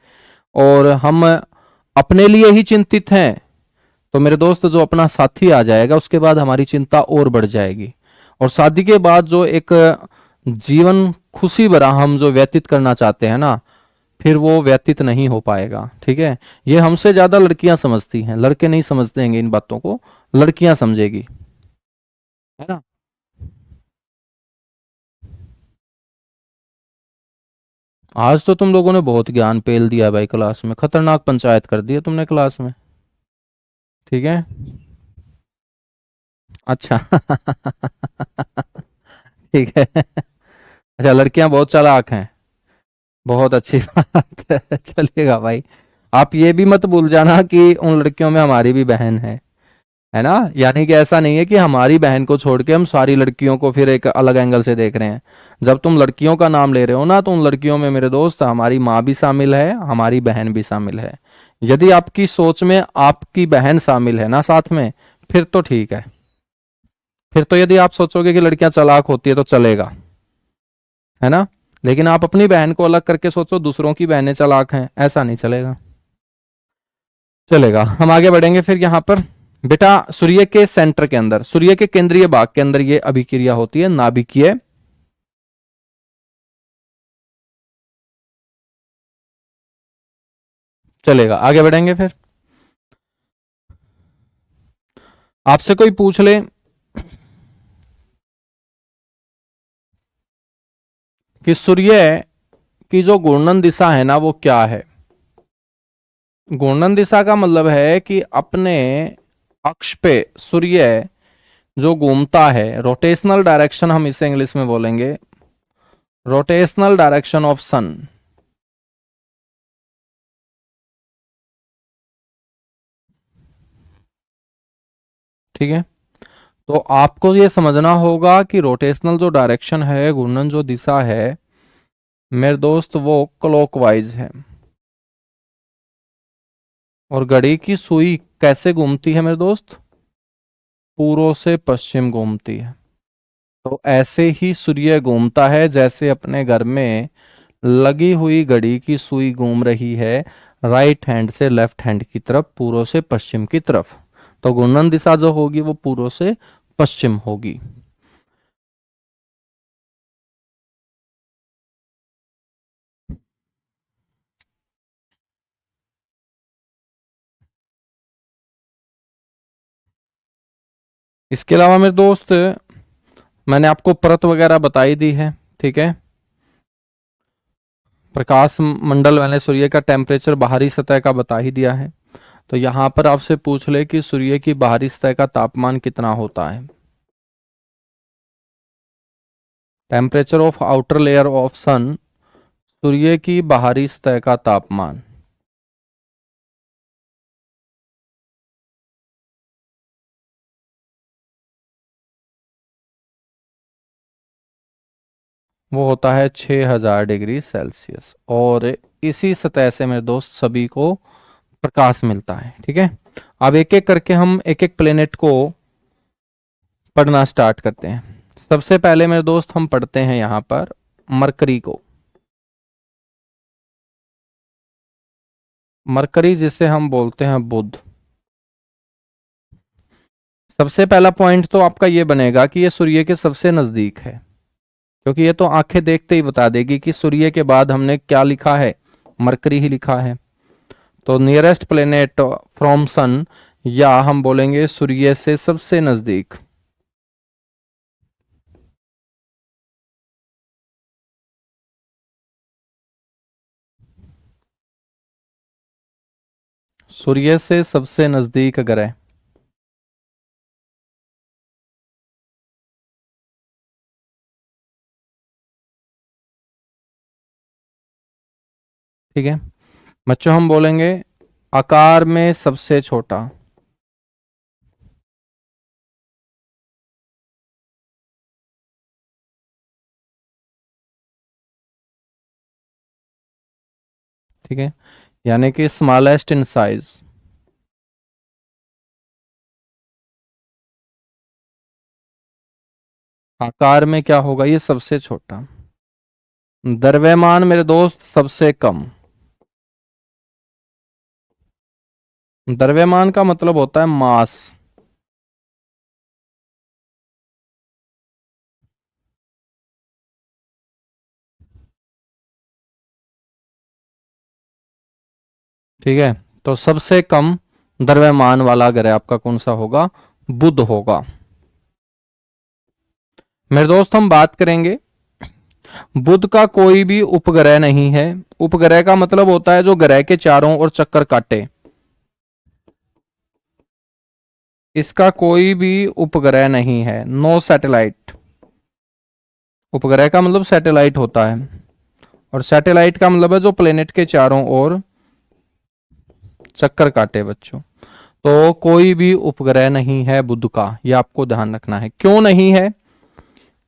और हम अपने लिए ही चिंतित हैं, तो मेरे दोस्त जो अपना साथी आ जाएगा उसके बाद हमारी चिंता और बढ़ जाएगी। और शादी के बाद जो एक जीवन खुशी भरा हम जो व्यतीत करना चाहते हैं ना, फिर वो व्यतीत नहीं हो पाएगा। ठीक है? ये हमसे ज्यादा लड़कियां समझती हैं, लड़के नहीं समझते हैं इन बातों को, लड़कियां समझेगी। है ना? आज तो तुम लोगों ने बहुत ज्ञान पेल दिया भाई, क्लास में खतरनाक पंचायत कर दी है तुमने क्लास में। ठीक है? अच्छा ठीक है। अच्छा लड़कियां बहुत चालाक हैं, बहुत अच्छी बात है। चलिएगा भाई, आप ये भी मत भूल जाना कि उन लड़कियों में हमारी भी बहन है ना? यानी कि ऐसा नहीं है कि हमारी बहन को छोड़ के हम सारी लड़कियों को फिर एक अलग एंगल से देख रहे हैं। जब तुम लड़कियों का नाम ले रहे हो ना तो उन लड़कियों में मेरे दोस्त हमारी माँ भी शामिल है, हमारी बहन भी शामिल है। यदि आपकी सोच में आपकी बहन शामिल है ना साथ में, फिर तो ठीक है। फिर तो यदि आप सोचोगे कि लड़कियां चालाक होती है तो चलेगा, है ना? लेकिन आप अपनी बहन को अलग करके सोचो दूसरों की बहनें चालाक हैं, ऐसा नहीं चलेगा। चलेगा, हम आगे बढ़ेंगे फिर यहाँ पर। बेटा सूर्य के सेंटर के अंदर, सूर्य के केंद्रीय भाग के अंदर ये अभिक्रिया होती है, नाभिकीय। चलेगा, आगे बढ़ेंगे फिर। आपसे कोई पूछ ले कि सूर्य की जो घूर्णन दिशा है ना वो क्या है? घूर्णन दिशा का मतलब है कि अपने अक्ष पे सूर्य जो घूमता है, रोटेशनल डायरेक्शन हम इसे इंग्लिश में बोलेंगे, रोटेशनल डायरेक्शन ऑफ सन। ठीक है? तो आपको ये समझना होगा कि रोटेशनल जो डायरेक्शन है, घूर्णन जो दिशा है मेरे दोस्त, वो क्लॉकवाइज है। और घड़ी की सुई कैसे घूमती है मेरे दोस्त? पूर्व से पश्चिम घूमती है। तो ऐसे ही सूर्य घूमता है जैसे अपने घर में लगी हुई घड़ी की सुई घूम रही है, राइट हैंड से लेफ्ट हैंड की तरफ, पूर्व से पश्चिम की तरफ। तो घूर्णन दिशा जो होगी वो पूर्व से पश्चिम होगी। इसके अलावा मेरे दोस्त मैंने आपको परत वगैरह बताई दी है। ठीक है? प्रकाश मंडल मैंने सूर्य का टेम्परेचर बाहरी सतह का बता ही दिया है। तो यहां पर आपसे पूछ ले कि सूर्य की बाहरी सतह का तापमान कितना होता है। Temperature of outer layer of sun, सूर्य की बाहरी सतह का तापमान। वो होता है 6000 डिग्री सेल्सियस। और इसी सतह से मेरे दोस्त सभी को प्रकाश मिलता है। ठीक है, अब एक एक करके हम एक एक प्लेनेट को पढ़ना स्टार्ट करते हैं। सबसे पहले मेरे दोस्त हम पढ़ते हैं यहां पर मरकरी को। मरकरी जिसे हम बोलते हैं बुध। सबसे पहला पॉइंट तो आपका ये बनेगा कि ये सूर्य के सबसे नजदीक है, क्योंकि ये तो आंखें देखते ही बता देगी कि सूर्य के बाद हमने क्या लिखा है, मरकरी ही लिखा है। तो नियरेस्ट प्लेनेट फ्रॉम सन, या हम बोलेंगे सूर्य से सबसे नजदीक। सूर्य से सबसे नजदीक ग्रह। ठीक है बच्चों, हम बोलेंगे आकार में सबसे छोटा। ठीक है, यानी कि स्मॉलेस्ट इन साइज। आकार में क्या होगा, ये सबसे छोटा। द्रव्यमान मेरे दोस्त सबसे कम। द्रव्यमान का मतलब होता है मास। ठीक है, तो सबसे कम द्रव्यमान वाला ग्रह आपका कौन सा होगा, बुध होगा। मेरे दोस्त हम बात करेंगे, बुध का कोई भी उपग्रह नहीं है। उपग्रह का मतलब होता है जो ग्रह के चारों ओर चक्कर काटे। इसका कोई भी उपग्रह नहीं है, नो सैटेलाइट। उपग्रह का मतलब सैटेलाइट होता है, और सैटेलाइट का मतलब है जो प्लेनेट के चारों ओर चक्कर काटे बच्चों। तो कोई भी उपग्रह नहीं है बुध का, यह आपको ध्यान रखना है। क्यों नहीं है,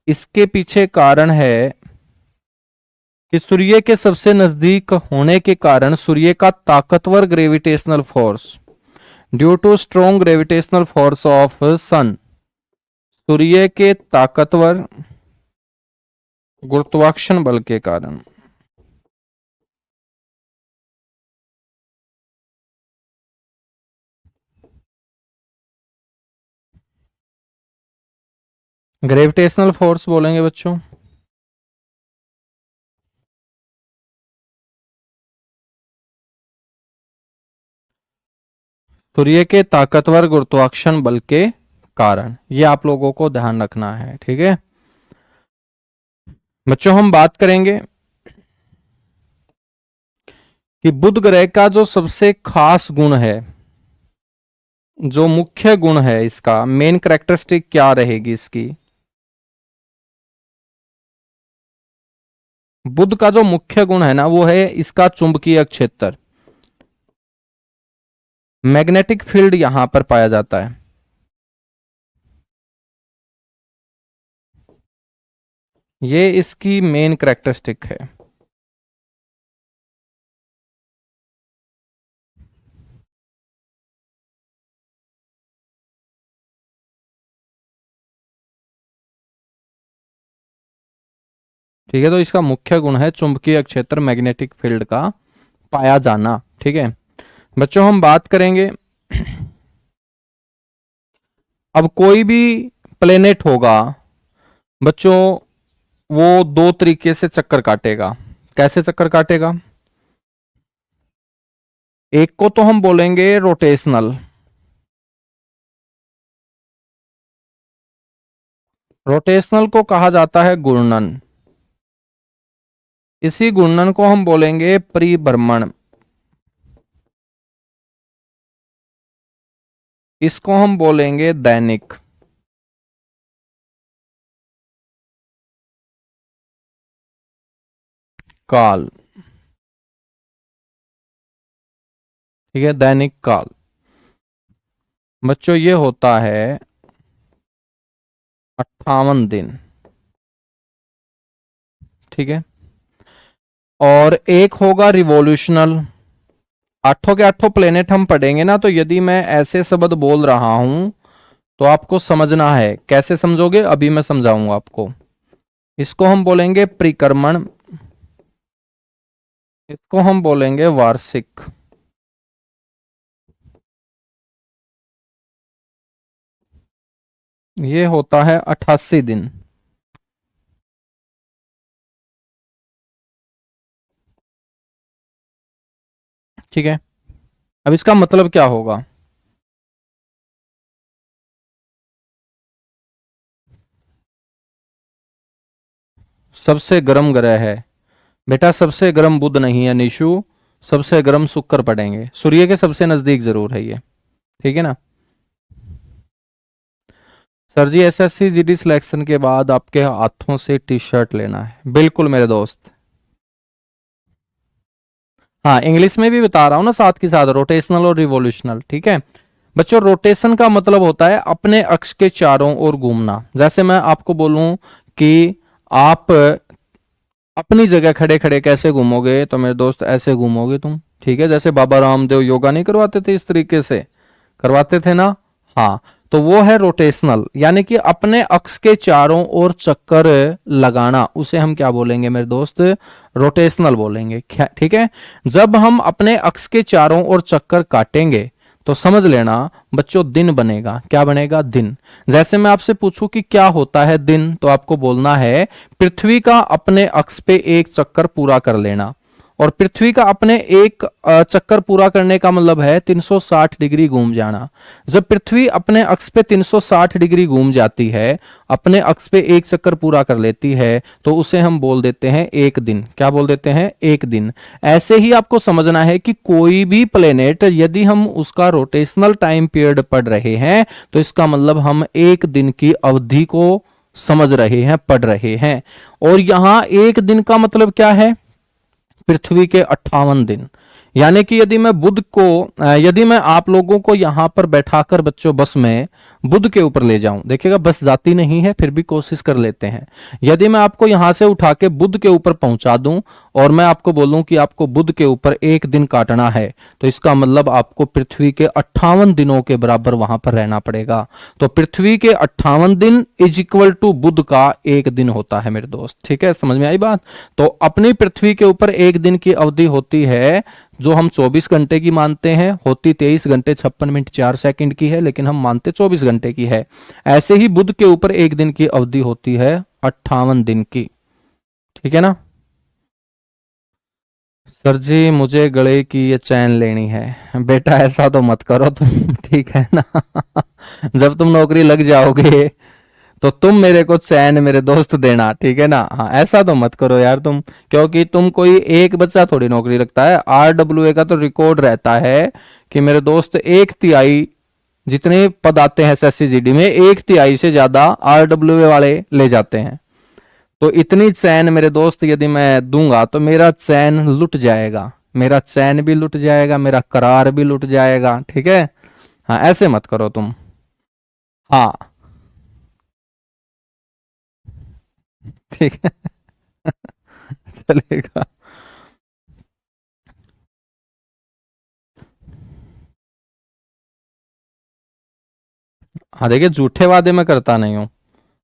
इसके पीछे कारण है कि सूर्य के सबसे नजदीक होने के कारण सूर्य का ताकतवर gravitational force, due to strong gravitational force of sun, सूर्य के ताकतवर गुरुत्वाकर्षण बल के कारण। ग्रेविटेशनल फोर्स बोलेंगे बच्चों। सूर्य के ताकतवर गुरुत्वाकर्षण बल के कारण, ये आप लोगों को ध्यान रखना है। ठीक है बच्चों, हम बात करेंगे कि बुध ग्रह का जो सबसे खास गुण है, जो मुख्य गुण है, इसका मेन कैरेक्टरिस्टिक क्या रहेगी इसकी। बुध का जो मुख्य गुण है ना, वो है इसका चुंबकीय क्षेत्र। मैग्नेटिक फील्ड यहां पर पाया जाता है। ये इसकी मेन कैरेक्टरिस्टिक है। ठीक है, तो इसका मुख्य गुण है चुंबकीय क्षेत्र, मैग्नेटिक फील्ड का पाया जाना। ठीक है बच्चों, हम बात करेंगे, अब कोई भी प्लेनेट होगा बच्चों, वो दो तरीके से चक्कर काटेगा। कैसे चक्कर काटेगा, एक को तो हम बोलेंगे रोटेशनल। रोटेशनल को कहा जाता है घूर्णन। इसी घूर्णन को हम बोलेंगे परिभ्रमण, इसको हम बोलेंगे दैनिक। काल, ठीक है, दैनिक काल। बच्चों ये होता है 58 दिन, ठीक है। और एक होगा रिवॉल्यूशनल। आठों के आठों प्लेनेट हम पढ़ेंगे ना, तो यदि मैं ऐसे शब्द बोल रहा हूं तो आपको समझना है। कैसे समझोगे अभी मैं समझाऊंगा आपको। इसको हम बोलेंगे परिक्रमण, इसको हम बोलेंगे वार्षिक। ये होता है 88 दिन, ठीक है। अब इसका मतलब क्या होगा? सबसे गर्म ग्रह है बेटा, सबसे गर्म बुध नहीं है निशु, सबसे गर्म शुक्र पड़ेंगे। सूर्य के सबसे नजदीक जरूर है ये, ठीक है ना। सर जी एसएससी जीडी सिलेक्शन के बाद आपके हाथों से टी शर्ट लेना है, बिल्कुल मेरे दोस्त। हाँ, इंग्लिश में भी बता रहा हूं ना साथ के साथ, रोटेशनल और रिवोल्यूशनल, ठीक है। बच्चों रोटेशन का मतलब होता है अपने अक्ष के चारों ओर घूमना। जैसे मैं आपको बोलूं कि आप अपनी जगह खड़े खड़े कैसे घूमोगे, तो मेरे दोस्त ऐसे घूमोगे तुम, ठीक है। जैसे बाबा रामदेव योगा नहीं करवाते थे, इस तरीके से करवाते थे ना। हाँ, तो वो है रोटेशनल, यानी कि अपने अक्ष के चारों ओर चक्कर लगाना, उसे हम क्या बोलेंगे मेरे दोस्त? रोटेशनल बोलेंगे, ठीक है। जब हम अपने अक्ष के चारों ओर चक्कर काटेंगे तो समझ लेना बच्चों दिन बनेगा। क्या बनेगा? दिन। जैसे मैं आपसे पूछूं कि क्या होता है दिन, तो आपको बोलना है पृथ्वी का अपने अक्ष पे एक चक्कर पूरा कर लेना। और पृथ्वी का अपने एक चक्कर पूरा करने का मतलब है 360 डिग्री घूम जाना। जब पृथ्वी अपने अक्ष पे 360 डिग्री घूम जाती है, अपने अक्ष पे एक चक्कर पूरा कर लेती है, तो उसे हम बोल देते हैं एक दिन। क्या बोल देते हैं? एक दिन। ऐसे ही आपको समझना है कि कोई भी प्लेनेट यदि हम उसका रोटेशनल टाइम पीरियड पढ़ रहे हैं, तो इसका मतलब हम एक दिन की अवधि को समझ रहे हैं, पढ़ रहे हैं। और यहां एक दिन का मतलब क्या है? पृथ्वी के 58 दिन। यानी कि यदि मैं बुध को यदि मैं आप लोगों को यहां पर बैठाकर बच्चों बस में बुध के ऊपर ले जाऊं, देखिएगा बस जाती नहीं है, फिर भी कोशिश कर लेते हैं। यदि मैं आपको यहां से उठा के बुध के ऊपर पहुंचा दूं और मैं आपको बोलूं कि आपको बुध के ऊपर एक दिन काटना है, तो इसका मतलब आपको पृथ्वी के 58 दिनों के बराबर वहां पर रहना पड़ेगा। तो पृथ्वी के 58 दिन इज इक्वल टू बुध का एक दिन होता है मेरे दोस्त, ठीक है। समझ में आई बात? तो अपनी पृथ्वी के ऊपर एक दिन की अवधि होती है जो हम 24 घंटे की मानते हैं, होती 23 घंटे 56 मिनट 4 सेकंड की है, लेकिन हम मानते 24 घंटे की है। ऐसे ही बुध के ऊपर एक दिन की अवधि होती है 58 दिन की, ठीक है ना। सर जी मुझे गले की ये चैन लेनी है। बेटा ऐसा तो मत करो तुम, ठीक है ना। जब तुम नौकरी लग जाओगे तो तुम मेरे को चैन मेरे दोस्त देना, ठीक है ना। हाँ, ऐसा तो मत करो यार तुम, क्योंकि तुम कोई एक बच्चा थोड़ी नौकरी लगता है। आरडब्ल्यूए का तो रिकॉर्ड रहता है कि मेरे दोस्त एक तिहाई जितने पद आते हैं एसएससी जीडी में, एक तिहाई से ज्यादा आरडब्ल्यूए वाले ले जाते हैं। तो इतनी चैन मेरे दोस्त यदि मैं दूंगा तो मेरा चैन लुट जाएगा, मेरा चैन भी लुट जाएगा, मेरा करार भी लुट जाएगा, ठीक है। हाँ, ऐसे मत करो तुम। हाँ, ठीक है। चलेगा। हाँ देखिए, झूठे वादे मैं करता नहीं हूँ।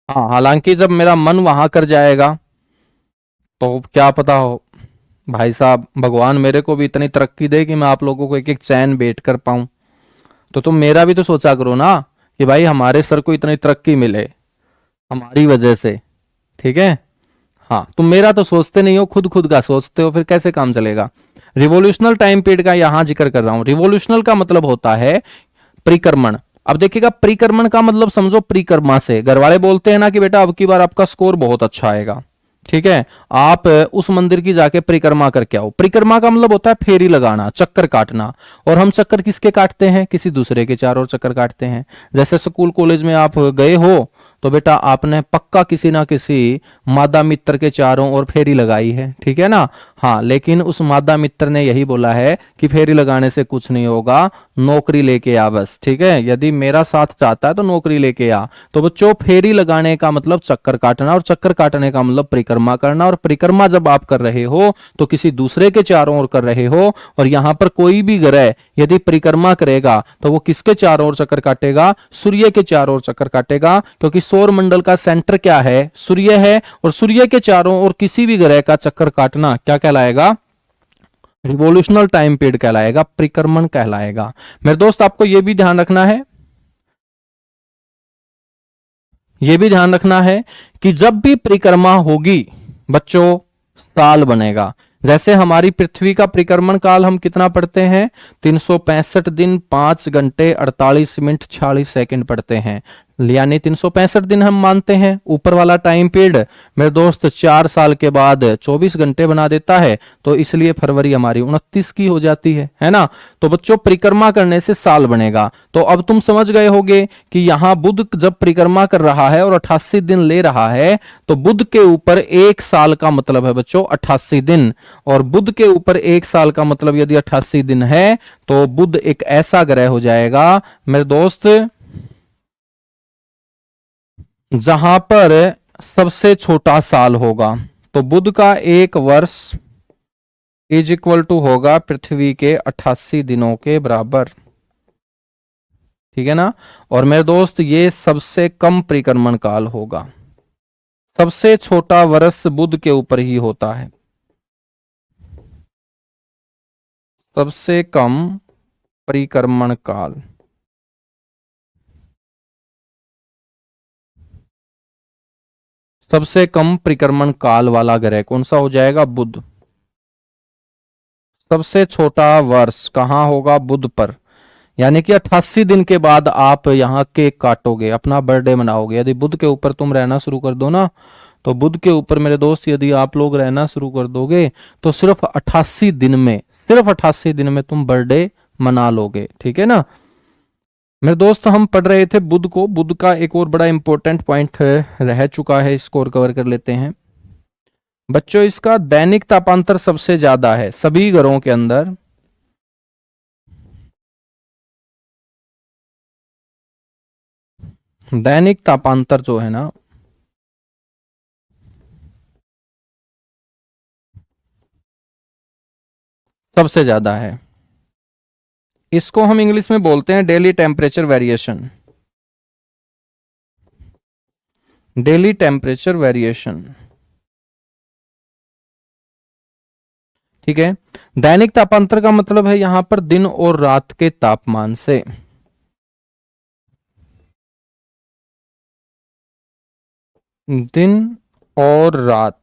हाँ, हालांकि जब मेरा मन वहां कर जाएगा तो क्या पता हो भाई साहब, भगवान मेरे को भी इतनी तरक्की दे कि मैं आप लोगों को एक एक चैन बेच कर पाऊं। तो तुम मेरा भी तो सोचा करो ना कि भाई हमारे सर को इतनी तरक्की मिले हमारी वजह से, ठीक है। हाँ, तुम मेरा तो सोचते नहीं हो, खुद खुद का सोचते हो, फिर कैसे काम चलेगा। रिवोल्यूशनल टाइम पीरियड का यहां जिक्र कर रहा हूं। रिवोल्यूशनल का मतलब होता है परिक्रमण। अब देखिएगा, परिक्रमण का मतलब समझो परिक्रमा से। घर वाले बोलते हैं ना कि बेटा अब की बार आपका स्कोर बहुत अच्छा आएगा, ठीक है, आप उस मंदिर की जाके परिक्रमा करके आओ। परिक्रमा का मतलब होता है फेरी लगाना, चक्कर काटना। और हम चक्कर किसके काटते हैं? किसी दूसरे के चारों ओर चक्कर काटते हैं। जैसे स्कूल कॉलेज में आप गए हो तो बेटा आपने पक्का किसी ना किसी मादा मित्र के चारों ओर फेरी लगाई है, ठीक है ना। हाँ, लेकिन उस मादा मित्र ने यही बोला है कि फेरी लगाने से कुछ नहीं होगा, नौकरी लेके आ बस, ठीक है। यदि मेरा साथ चाहता है तो नौकरी लेके आ। तो बच्चों, फेरी लगाने का मतलब चक्कर काटना, और चक्कर काटने का मतलब परिक्रमा करना। और परिक्रमा जब आप कर रहे हो तो किसी दूसरे के चारों ओर कर रहे हो। और यहां पर कोई भी ग्रह यदि परिक्रमा करेगा तो वो किसके चारों ओर चक्कर काटेगा? सूर्य के चारों ओर चक्कर काटेगा, क्योंकि सौर मंडल का सेंटर क्या है? सूर्य है। और सूर्य के चारों ओर किसी भी ग्रह का चक्कर काटना क्या कहलाएगा? रिवोल्यूशनल टाइम पीरियड कहलाएगा, परिक्रमण कहलाएगा। मेरे दोस्त, आपको यह भी ध्यान रखना है, यह भी ध्यान रखना है कि जब भी परिक्रमा होगी बच्चों, साल बनेगा। जैसे हमारी पृथ्वी का परिक्रमण काल हम कितना पढ़ते हैं? 365 दिन 5 घंटे 48 मिनट 46 सेकंड पढ़ते हैं, यानी 365 दिन हम मानते हैं। ऊपर वाला टाइम पीरियड मेरे दोस्त 4 साल के बाद 24 घंटे बना देता है, तो इसलिए फरवरी हमारी 29 की हो जाती है ना। तो बच्चों, परिक्रमा करने से साल बनेगा। तो अब तुम समझ गए होगे कि यहां बुध जब परिक्रमा कर रहा है और 88 दिन ले रहा है, तो बुध के ऊपर एक साल का मतलब है बच्चों 88 दिन। और बुध के ऊपर एक साल का मतलब यदि 88 दिन है, तो बुध एक ऐसा ग्रह हो जाएगा मेरे दोस्त जहां पर सबसे छोटा साल होगा। तो बुध का एक वर्ष इज इक्वल टू होगा पृथ्वी के 88 दिनों के बराबर, ठीक है ना। और मेरे दोस्त, ये सबसे कम परिक्रमण काल होगा। सबसे छोटा वर्ष बुध के ऊपर ही होता है। सबसे कम परिक्रमण काल सबसे कम परिक्रमण काल वाला ग्रह कौन सा हो जाएगा? बुध। सबसे छोटा वर्ष कहां होगा? बुध पर। यानी कि 88 दिन के बाद आप यहाँ केक काटोगे, अपना बर्थडे मनाओगे। यदि बुध के ऊपर तुम रहना शुरू कर दो ना, तो बुध के ऊपर मेरे दोस्त यदि आप लोग रहना शुरू कर दोगे तो सिर्फ 88 दिन में, सिर्फ 88 दिन में तुम बर्थडे मना लोगे, ठीक है ना। मेरे दोस्त, हम पढ़ रहे थे बुध को। बुध का एक और बड़ा इंपॉर्टेंट पॉइंट रह चुका है, इसको और कवर कर लेते हैं बच्चों। इसका दैनिक तापांतर सबसे ज्यादा है सभी ग्रहों के अंदर। दैनिक तापांतर जो है ना, सबसे ज्यादा है। इसको हम इंग्लिश में बोलते हैं daily temperature variation. Daily temperature variation, ठीक है। दैनिक तापांतर का मतलब है यहां पर दिन और रात के तापमान से। दिन और रात,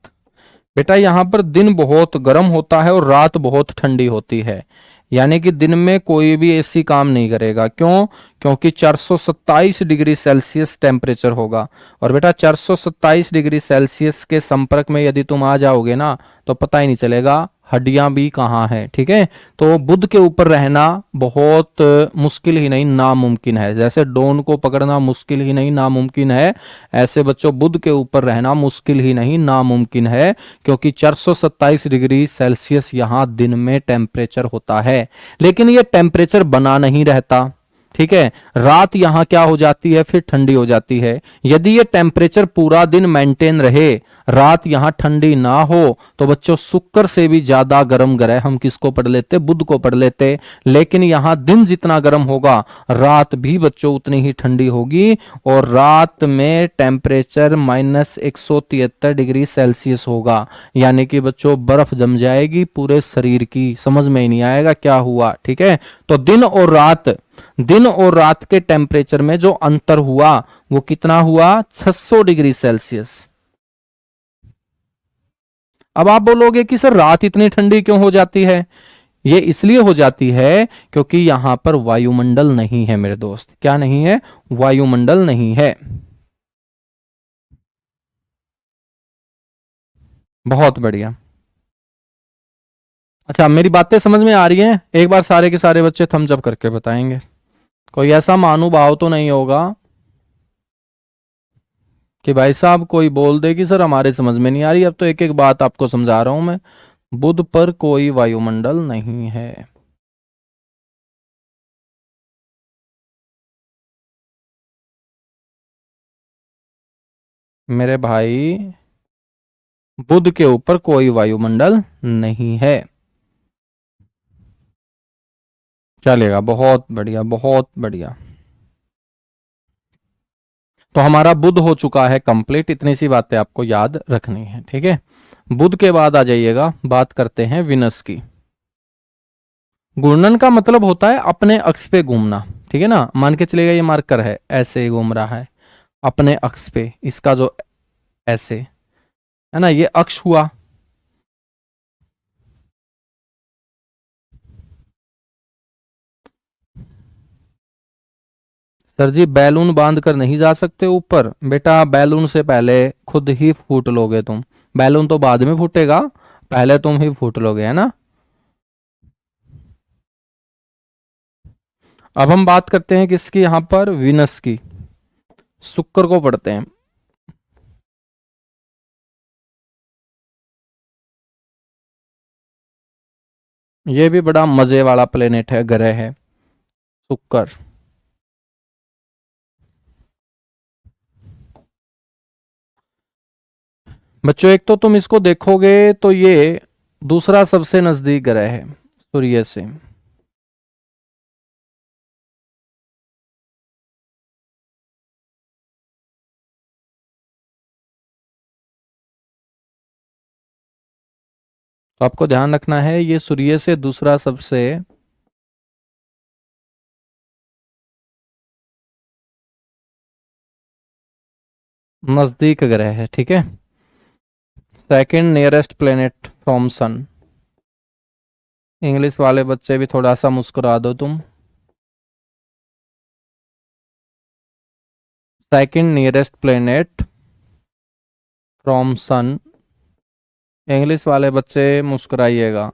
बेटा यहां पर दिन बहुत गर्म होता है और रात बहुत ठंडी होती है। यानी कि दिन में कोई भी एसी काम नहीं करेगा। क्यों? क्योंकि 427 डिग्री सेल्सियस टेम्परेचर होगा। और बेटा 427 डिग्री सेल्सियस के संपर्क में यदि तुम आ जाओगे ना, तो पता ही नहीं चलेगा हड्डियां भी कहाँ हैं, ठीक है। तो बुध के ऊपर रहना बहुत मुश्किल ही नहीं नामुमकिन है। जैसे डोन को पकड़ना मुश्किल ही नहीं नामुमकिन है, ऐसे बच्चों बुध के ऊपर रहना मुश्किल ही नहीं नामुमकिन है। क्योंकि 427 डिग्री सेल्सियस यहां दिन में टेम्परेचर होता है। लेकिन यह टेम्परेचर बना नहीं रहता, ठीक है। रात यहां क्या हो जाती है? फिर ठंडी हो जाती है। यदि ये टेम्परेचर पूरा दिन मेंटेन रहे, रात यहां ठंडी ना हो, तो बच्चों शुक्र से भी ज्यादा गर्म ग्रह हम किसको पढ़ लेते? बुध को पढ़ लेते। लेकिन यहां दिन जितना गर्म होगा, रात भी बच्चों उतनी ही ठंडी होगी। और रात में टेम्परेचर -173 डिग्री सेल्सियस होगा। यानी कि बच्चों बर्फ जम जाएगी पूरे शरीर की, समझ में ही नहीं आएगा क्या हुआ, ठीक है। तो दिन और रात के टेम्परेचर में जो अंतर हुआ वो कितना हुआ? 600 डिग्री सेल्सियस। अब आप बोलोगे कि सर रात इतनी ठंडी क्यों हो जाती है? ये इसलिए हो जाती है क्योंकि यहां पर वायुमंडल नहीं है मेरे दोस्त। क्या नहीं है? वायुमंडल नहीं है। बहुत बढ़िया। अच्छा, मेरी बातें समझ में आ रही हैं? एक बार सारे के सारे बच्चे थम्स अप करके बताएंगे। कोई ऐसा महानुभाव तो नहीं होगा कि भाई साहब कोई बोल दे कि सर हमारे समझ में नहीं आ रही। अब तो एक एक बात आपको समझा रहा हूं मैं। बुध पर कोई वायुमंडल नहीं है। मेरे भाई, बुध के ऊपर कोई वायुमंडल नहीं है। चलेगा, बहुत बढ़िया, बहुत बढ़िया। तो हमारा बुध हो चुका है कंप्लीट। इतनी सी बातें आपको याद रखनी है, ठीक है। बुध के बाद आ जाइएगा, बात करते हैं विनस की। घूर्णन का मतलब होता है अपने अक्ष पे घूमना, ठीक है ना। मान के चलेगा ये मार्कर है, ऐसे ही घूम रहा है अपने अक्ष पे। इसका जो ऐसे है ना, ये अक्ष हुआ। सर जी, बैलून बांध कर नहीं जा सकते ऊपर। बेटा, बैलून से पहले खुद ही फूट लोगे तुम। बैलून तो बाद में फूटेगा, पहले तुम ही फूट लोगे, है ना। अब हम बात करते हैं किसकी, यहां पर विनस की। शुक्र को पढ़ते हैं। ये भी बड़ा मजे वाला प्लेनेट है, ग्रह है, शुक्र। बच्चों, एक तो तुम इसको देखोगे तो ये दूसरा सबसे नजदीक ग्रह है सूर्य से। तो आपको ध्यान रखना है, ये सूर्य से दूसरा सबसे नजदीक ग्रह है, ठीक है। Second nearest planet from sun. English वाले बच्चे भी थोड़ा सा मुस्कुरा दो तुम। Second nearest planet from sun. English वाले बच्चे मुस्कुराइएगा,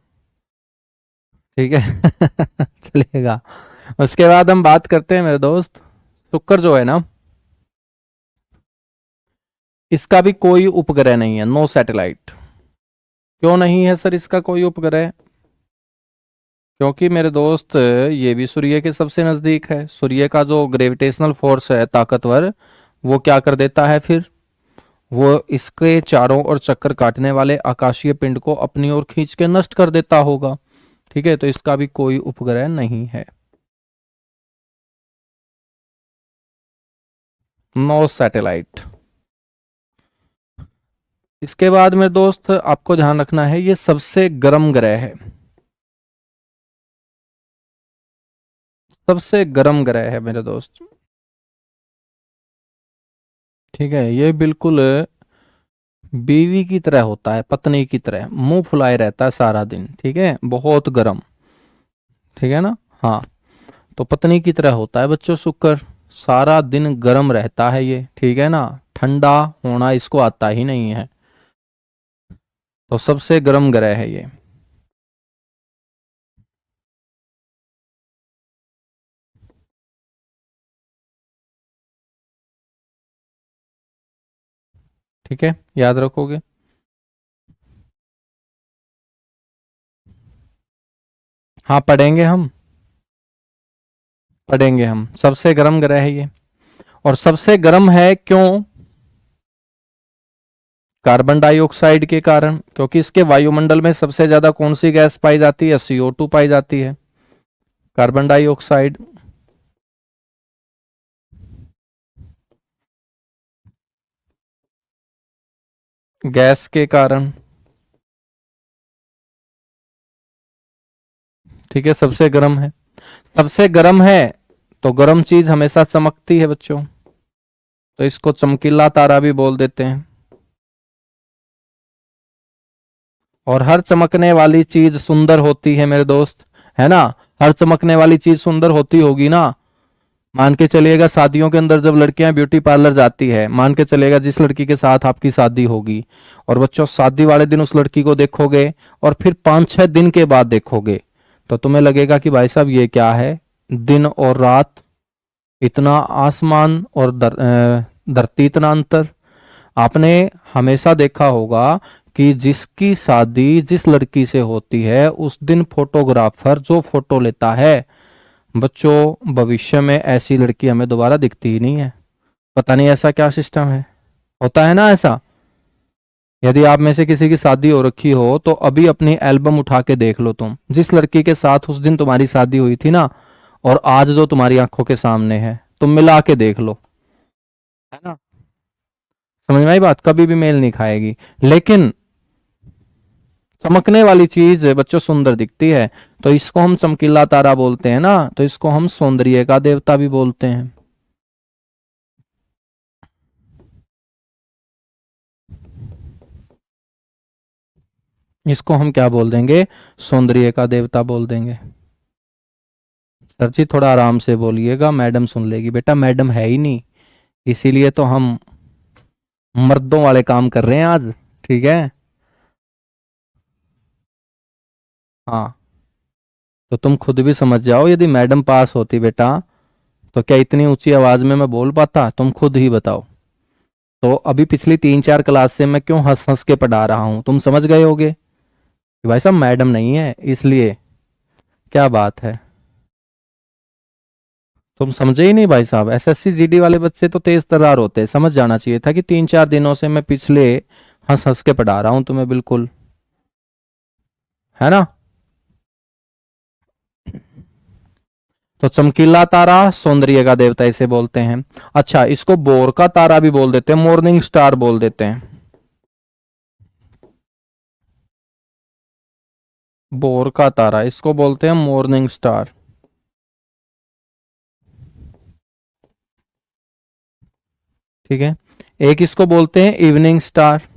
ठीक है। चलिएगा। उसके बाद हम बात करते हैं मेरे दोस्त, शुक्र जो है ना, इसका भी कोई उपग्रह नहीं है, नो सैटेलाइट। क्यों नहीं है सर इसका कोई उपग्रह? क्योंकि मेरे दोस्त, ये भी सूर्य के सबसे नजदीक है। सूर्य का जो ग्रेविटेशनल फोर्स है ताकतवर, वो क्या कर देता है फिर, वो इसके चारों ओर चक्कर काटने वाले आकाशीय पिंड को अपनी ओर खींच के नष्ट कर देता होगा, ठीक है। तो इसका भी कोई उपग्रह नहीं है, नो सैटेलाइट। इसके बाद मेरे दोस्त आपको ध्यान रखना है, ये सबसे गर्म ग्रह है। सबसे गर्म ग्रह है मेरे दोस्त, ठीक है। ये बिल्कुल बीवी की तरह होता है, पत्नी की तरह मुंह फुलाए रहता है सारा दिन, ठीक है, बहुत गर्म, ठीक है ना। हाँ, तो पत्नी की तरह होता है बच्चों शुक्र। सारा दिन गर्म रहता है ये, ठीक है ना। ठंडा होना इसको आता ही नहीं है। तो सबसे गर्म ग्रह है ये। ठीक है, याद रखोगे। हाँ, पढ़ेंगे हम, पढ़ेंगे हम। सबसे गर्म ग्रह है ये। और सबसे गर्म है क्यों? कार्बन डाइऑक्साइड के कारण। क्योंकि इसके वायुमंडल में सबसे ज्यादा कौन सी गैस पाई जाती है? CO2 पाई जाती है, कार्बन डाइऑक्साइड। गैस के कारण, ठीक है, सबसे गर्म है। सबसे गर्म है तो गर्म चीज हमेशा चमकती है बच्चों, तो इसको चमकीला तारा भी बोल देते हैं। और हर चमकने वाली चीज सुंदर होती है मेरे दोस्त, है ना। हर चमकने वाली चीज सुंदर होती होगी ना। मान के चलिएगा शादियों के अंदर जब लड़कियां ब्यूटी पार्लर जाती है, मान के चलिएगा जिस लड़की के साथ आपकी शादी होगी, और बच्चों शादी वाले दिन उस लड़की को देखोगे और फिर 5-6 दिन के बाद देखोगे, तो तुम्हें लगेगा कि भाई साहब ये क्या है, दिन और रात इतना, आसमान और धरती इतना अंतर। आपने हमेशा देखा होगा कि जिसकी शादी जिस लड़की से होती है उस दिन फोटोग्राफर जो फोटो लेता है, बच्चों भविष्य में ऐसी लड़की हमें दोबारा दिखती ही नहीं है। पता नहीं ऐसा क्या सिस्टम है, होता है ना ऐसा। यदि आप में से किसी की शादी हो रखी हो तो अभी अपनी एल्बम उठा के देख लो, तुम जिस लड़की के साथ उस दिन तुम्हारी शादी हुई थी ना, और आज जो तुम्हारी आंखों के सामने है, तुम मिला के देख लो, है ना। समझ में आई बात, कभी भी मेल नहीं खाएगी। लेकिन चमकने वाली चीज बच्चों सुंदर दिखती है, तो इसको हम चमकीला तारा बोलते हैं ना, तो इसको हम सौंदर्य का देवता भी बोलते हैं। इसको हम क्या बोल देंगे, सौंदर्य का देवता बोल देंगे। सर जी थोड़ा आराम से बोलिएगा, मैडम सुन लेगी। बेटा मैडम है ही नहीं, इसीलिए तो हम मर्दों वाले काम कर रहे हैं आज, ठीक है। हाँ, तो तुम खुद भी समझ जाओ, यदि मैडम पास होती बेटा तो क्या इतनी ऊंची आवाज में मैं बोल पाता, तुम खुद ही बताओ। तो अभी पिछली 3-4 क्लास से मैं क्यों हंस हंस के पढ़ा रहा हूं, तुम समझ गए होगे कि भाई साहब मैडम नहीं है इसलिए। क्या बात है, तुम समझे ही नहीं भाई साहब। एसएससी जीडी वाले बच्चे तो तेज तर्रार होते हैं, समझ जाना चाहिए था कि 3-4 दिनों से मैं पिछले हंस हंस के पढ़ा रहा हूं तुम्हें, बिल्कुल, है ना। तो चमकीला तारा सौंदर्य का देवता इसे बोलते हैं। अच्छा, इसको बोर का तारा भी बोल देते हैं, मॉर्निंग स्टार बोल देते हैं। बोर का तारा इसको बोलते हैं मॉर्निंग स्टार। ठीक है, एक इसको बोलते हैं इवनिंग स्टार।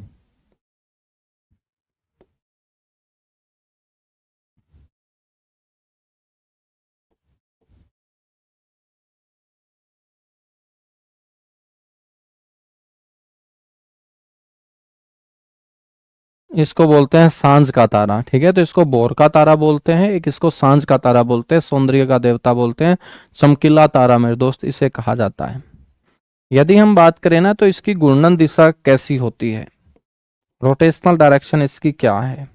इसको बोलते हैं सांझ का तारा। ठीक है, तो इसको बोर का तारा बोलते हैं, एक इसको सांझ का तारा बोलते हैं, सौंदर्य का देवता बोलते हैं, चमकीला तारा मेरे दोस्त इसे कहा जाता है। यदि हम बात करें ना, तो इसकी घूर्णन दिशा कैसी होती है, रोटेशनल डायरेक्शन इसकी क्या है।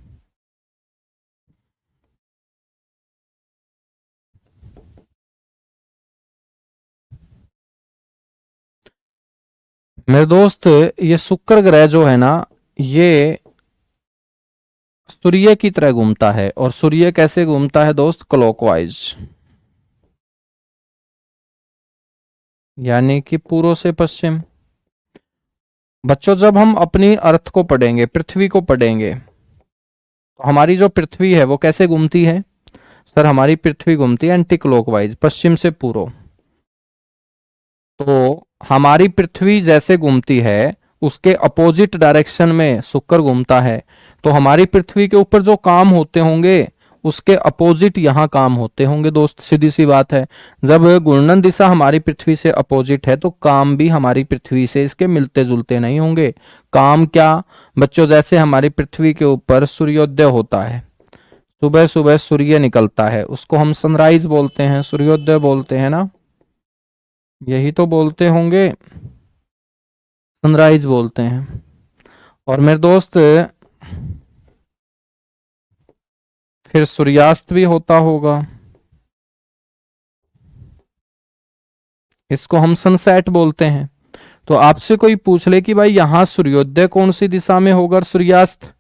मेरे दोस्त ये शुक्र ग्रह जो है ना, ये सूर्य की तरह घूमता है। और सूर्य कैसे घूमता है दोस्त, क्लॉकवाइज, यानी कि पूर्व से पश्चिम। बच्चों जब हम अपनी अर्थ को पढ़ेंगे, पृथ्वी को पढ़ेंगे, तो हमारी जो पृथ्वी है वो कैसे घूमती है। सर हमारी पृथ्वी घूमती है एंटी क्लॉकवाइज, पश्चिम से पूर्व। तो हमारी पृथ्वी जैसे घूमती है उसके अपोजिट डायरेक्शन में शुक्र घूमता है। तो हमारी पृथ्वी के ऊपर जो काम होते होंगे उसके अपोजिट यहाँ काम होते होंगे दोस्त, सीधी सी बात है। जब घूर्णन दिशा हमारी पृथ्वी से अपोजिट है तो काम भी हमारी पृथ्वी से इसके मिलते जुलते नहीं होंगे। काम क्या बच्चों, जैसे हमारी पृथ्वी के ऊपर सूर्योदय होता है, सुबह सुबह सूर्य निकलता है, उसको हम सनराइज बोलते हैं, सूर्योदय बोलते हैं ना, यही तो बोलते होंगे, सनराइज बोलते हैं। और मेरे दोस्त फिर सूर्यास्त भी होता होगा, इसको हम सनसेट बोलते हैं। तो आपसे कोई पूछ ले कि भाई यहां सूर्योदय कौन सी दिशा में होगा और सूर्यास्त,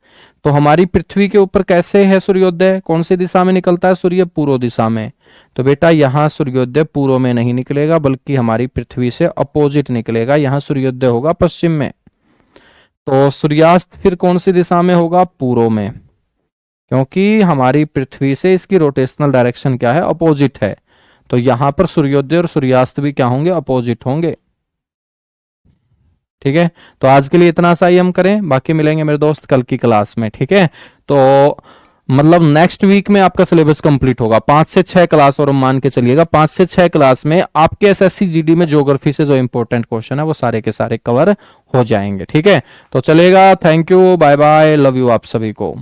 तो हमारी पृथ्वी के ऊपर कैसे है सूर्योदय, कौन सी दिशा में निकलता है सूर्य, पूर्व दिशा में। तो बेटा यहाँ सूर्योदय पूर्व में नहीं निकलेगा, बल्कि हमारी पृथ्वी से अपोजिट निकलेगा, यहाँ सूर्योदय होगा पश्चिम में। तो सूर्यास्त फिर कौन सी दिशा में होगा, पूर्व में, क्योंकि हमारी पृथ्वी से इसकी रोटेशनल डायरेक्शन क्या है, अपोजिट है। तो यहां पर सूर्योदय और सूर्यास्त भी क्या होंगे, अपोजिट होंगे। ठीक है, तो आज के लिए इतना सा ही हम करें, बाकी मिलेंगे मेरे दोस्त कल की क्लास में। ठीक है, तो मतलब नेक्स्ट वीक में आपका सिलेबस कंप्लीट होगा। 5 से 6 क्लास, और मान के चलिएगा 5 से 6 क्लास में आपके एसएससी जीडी में ज्योग्राफी से जो इंपॉर्टेंट क्वेश्चन है वो सारे के सारे कवर हो जाएंगे। ठीक है, तो चलेगा। Thank you, bye bye, love you आप सभी को।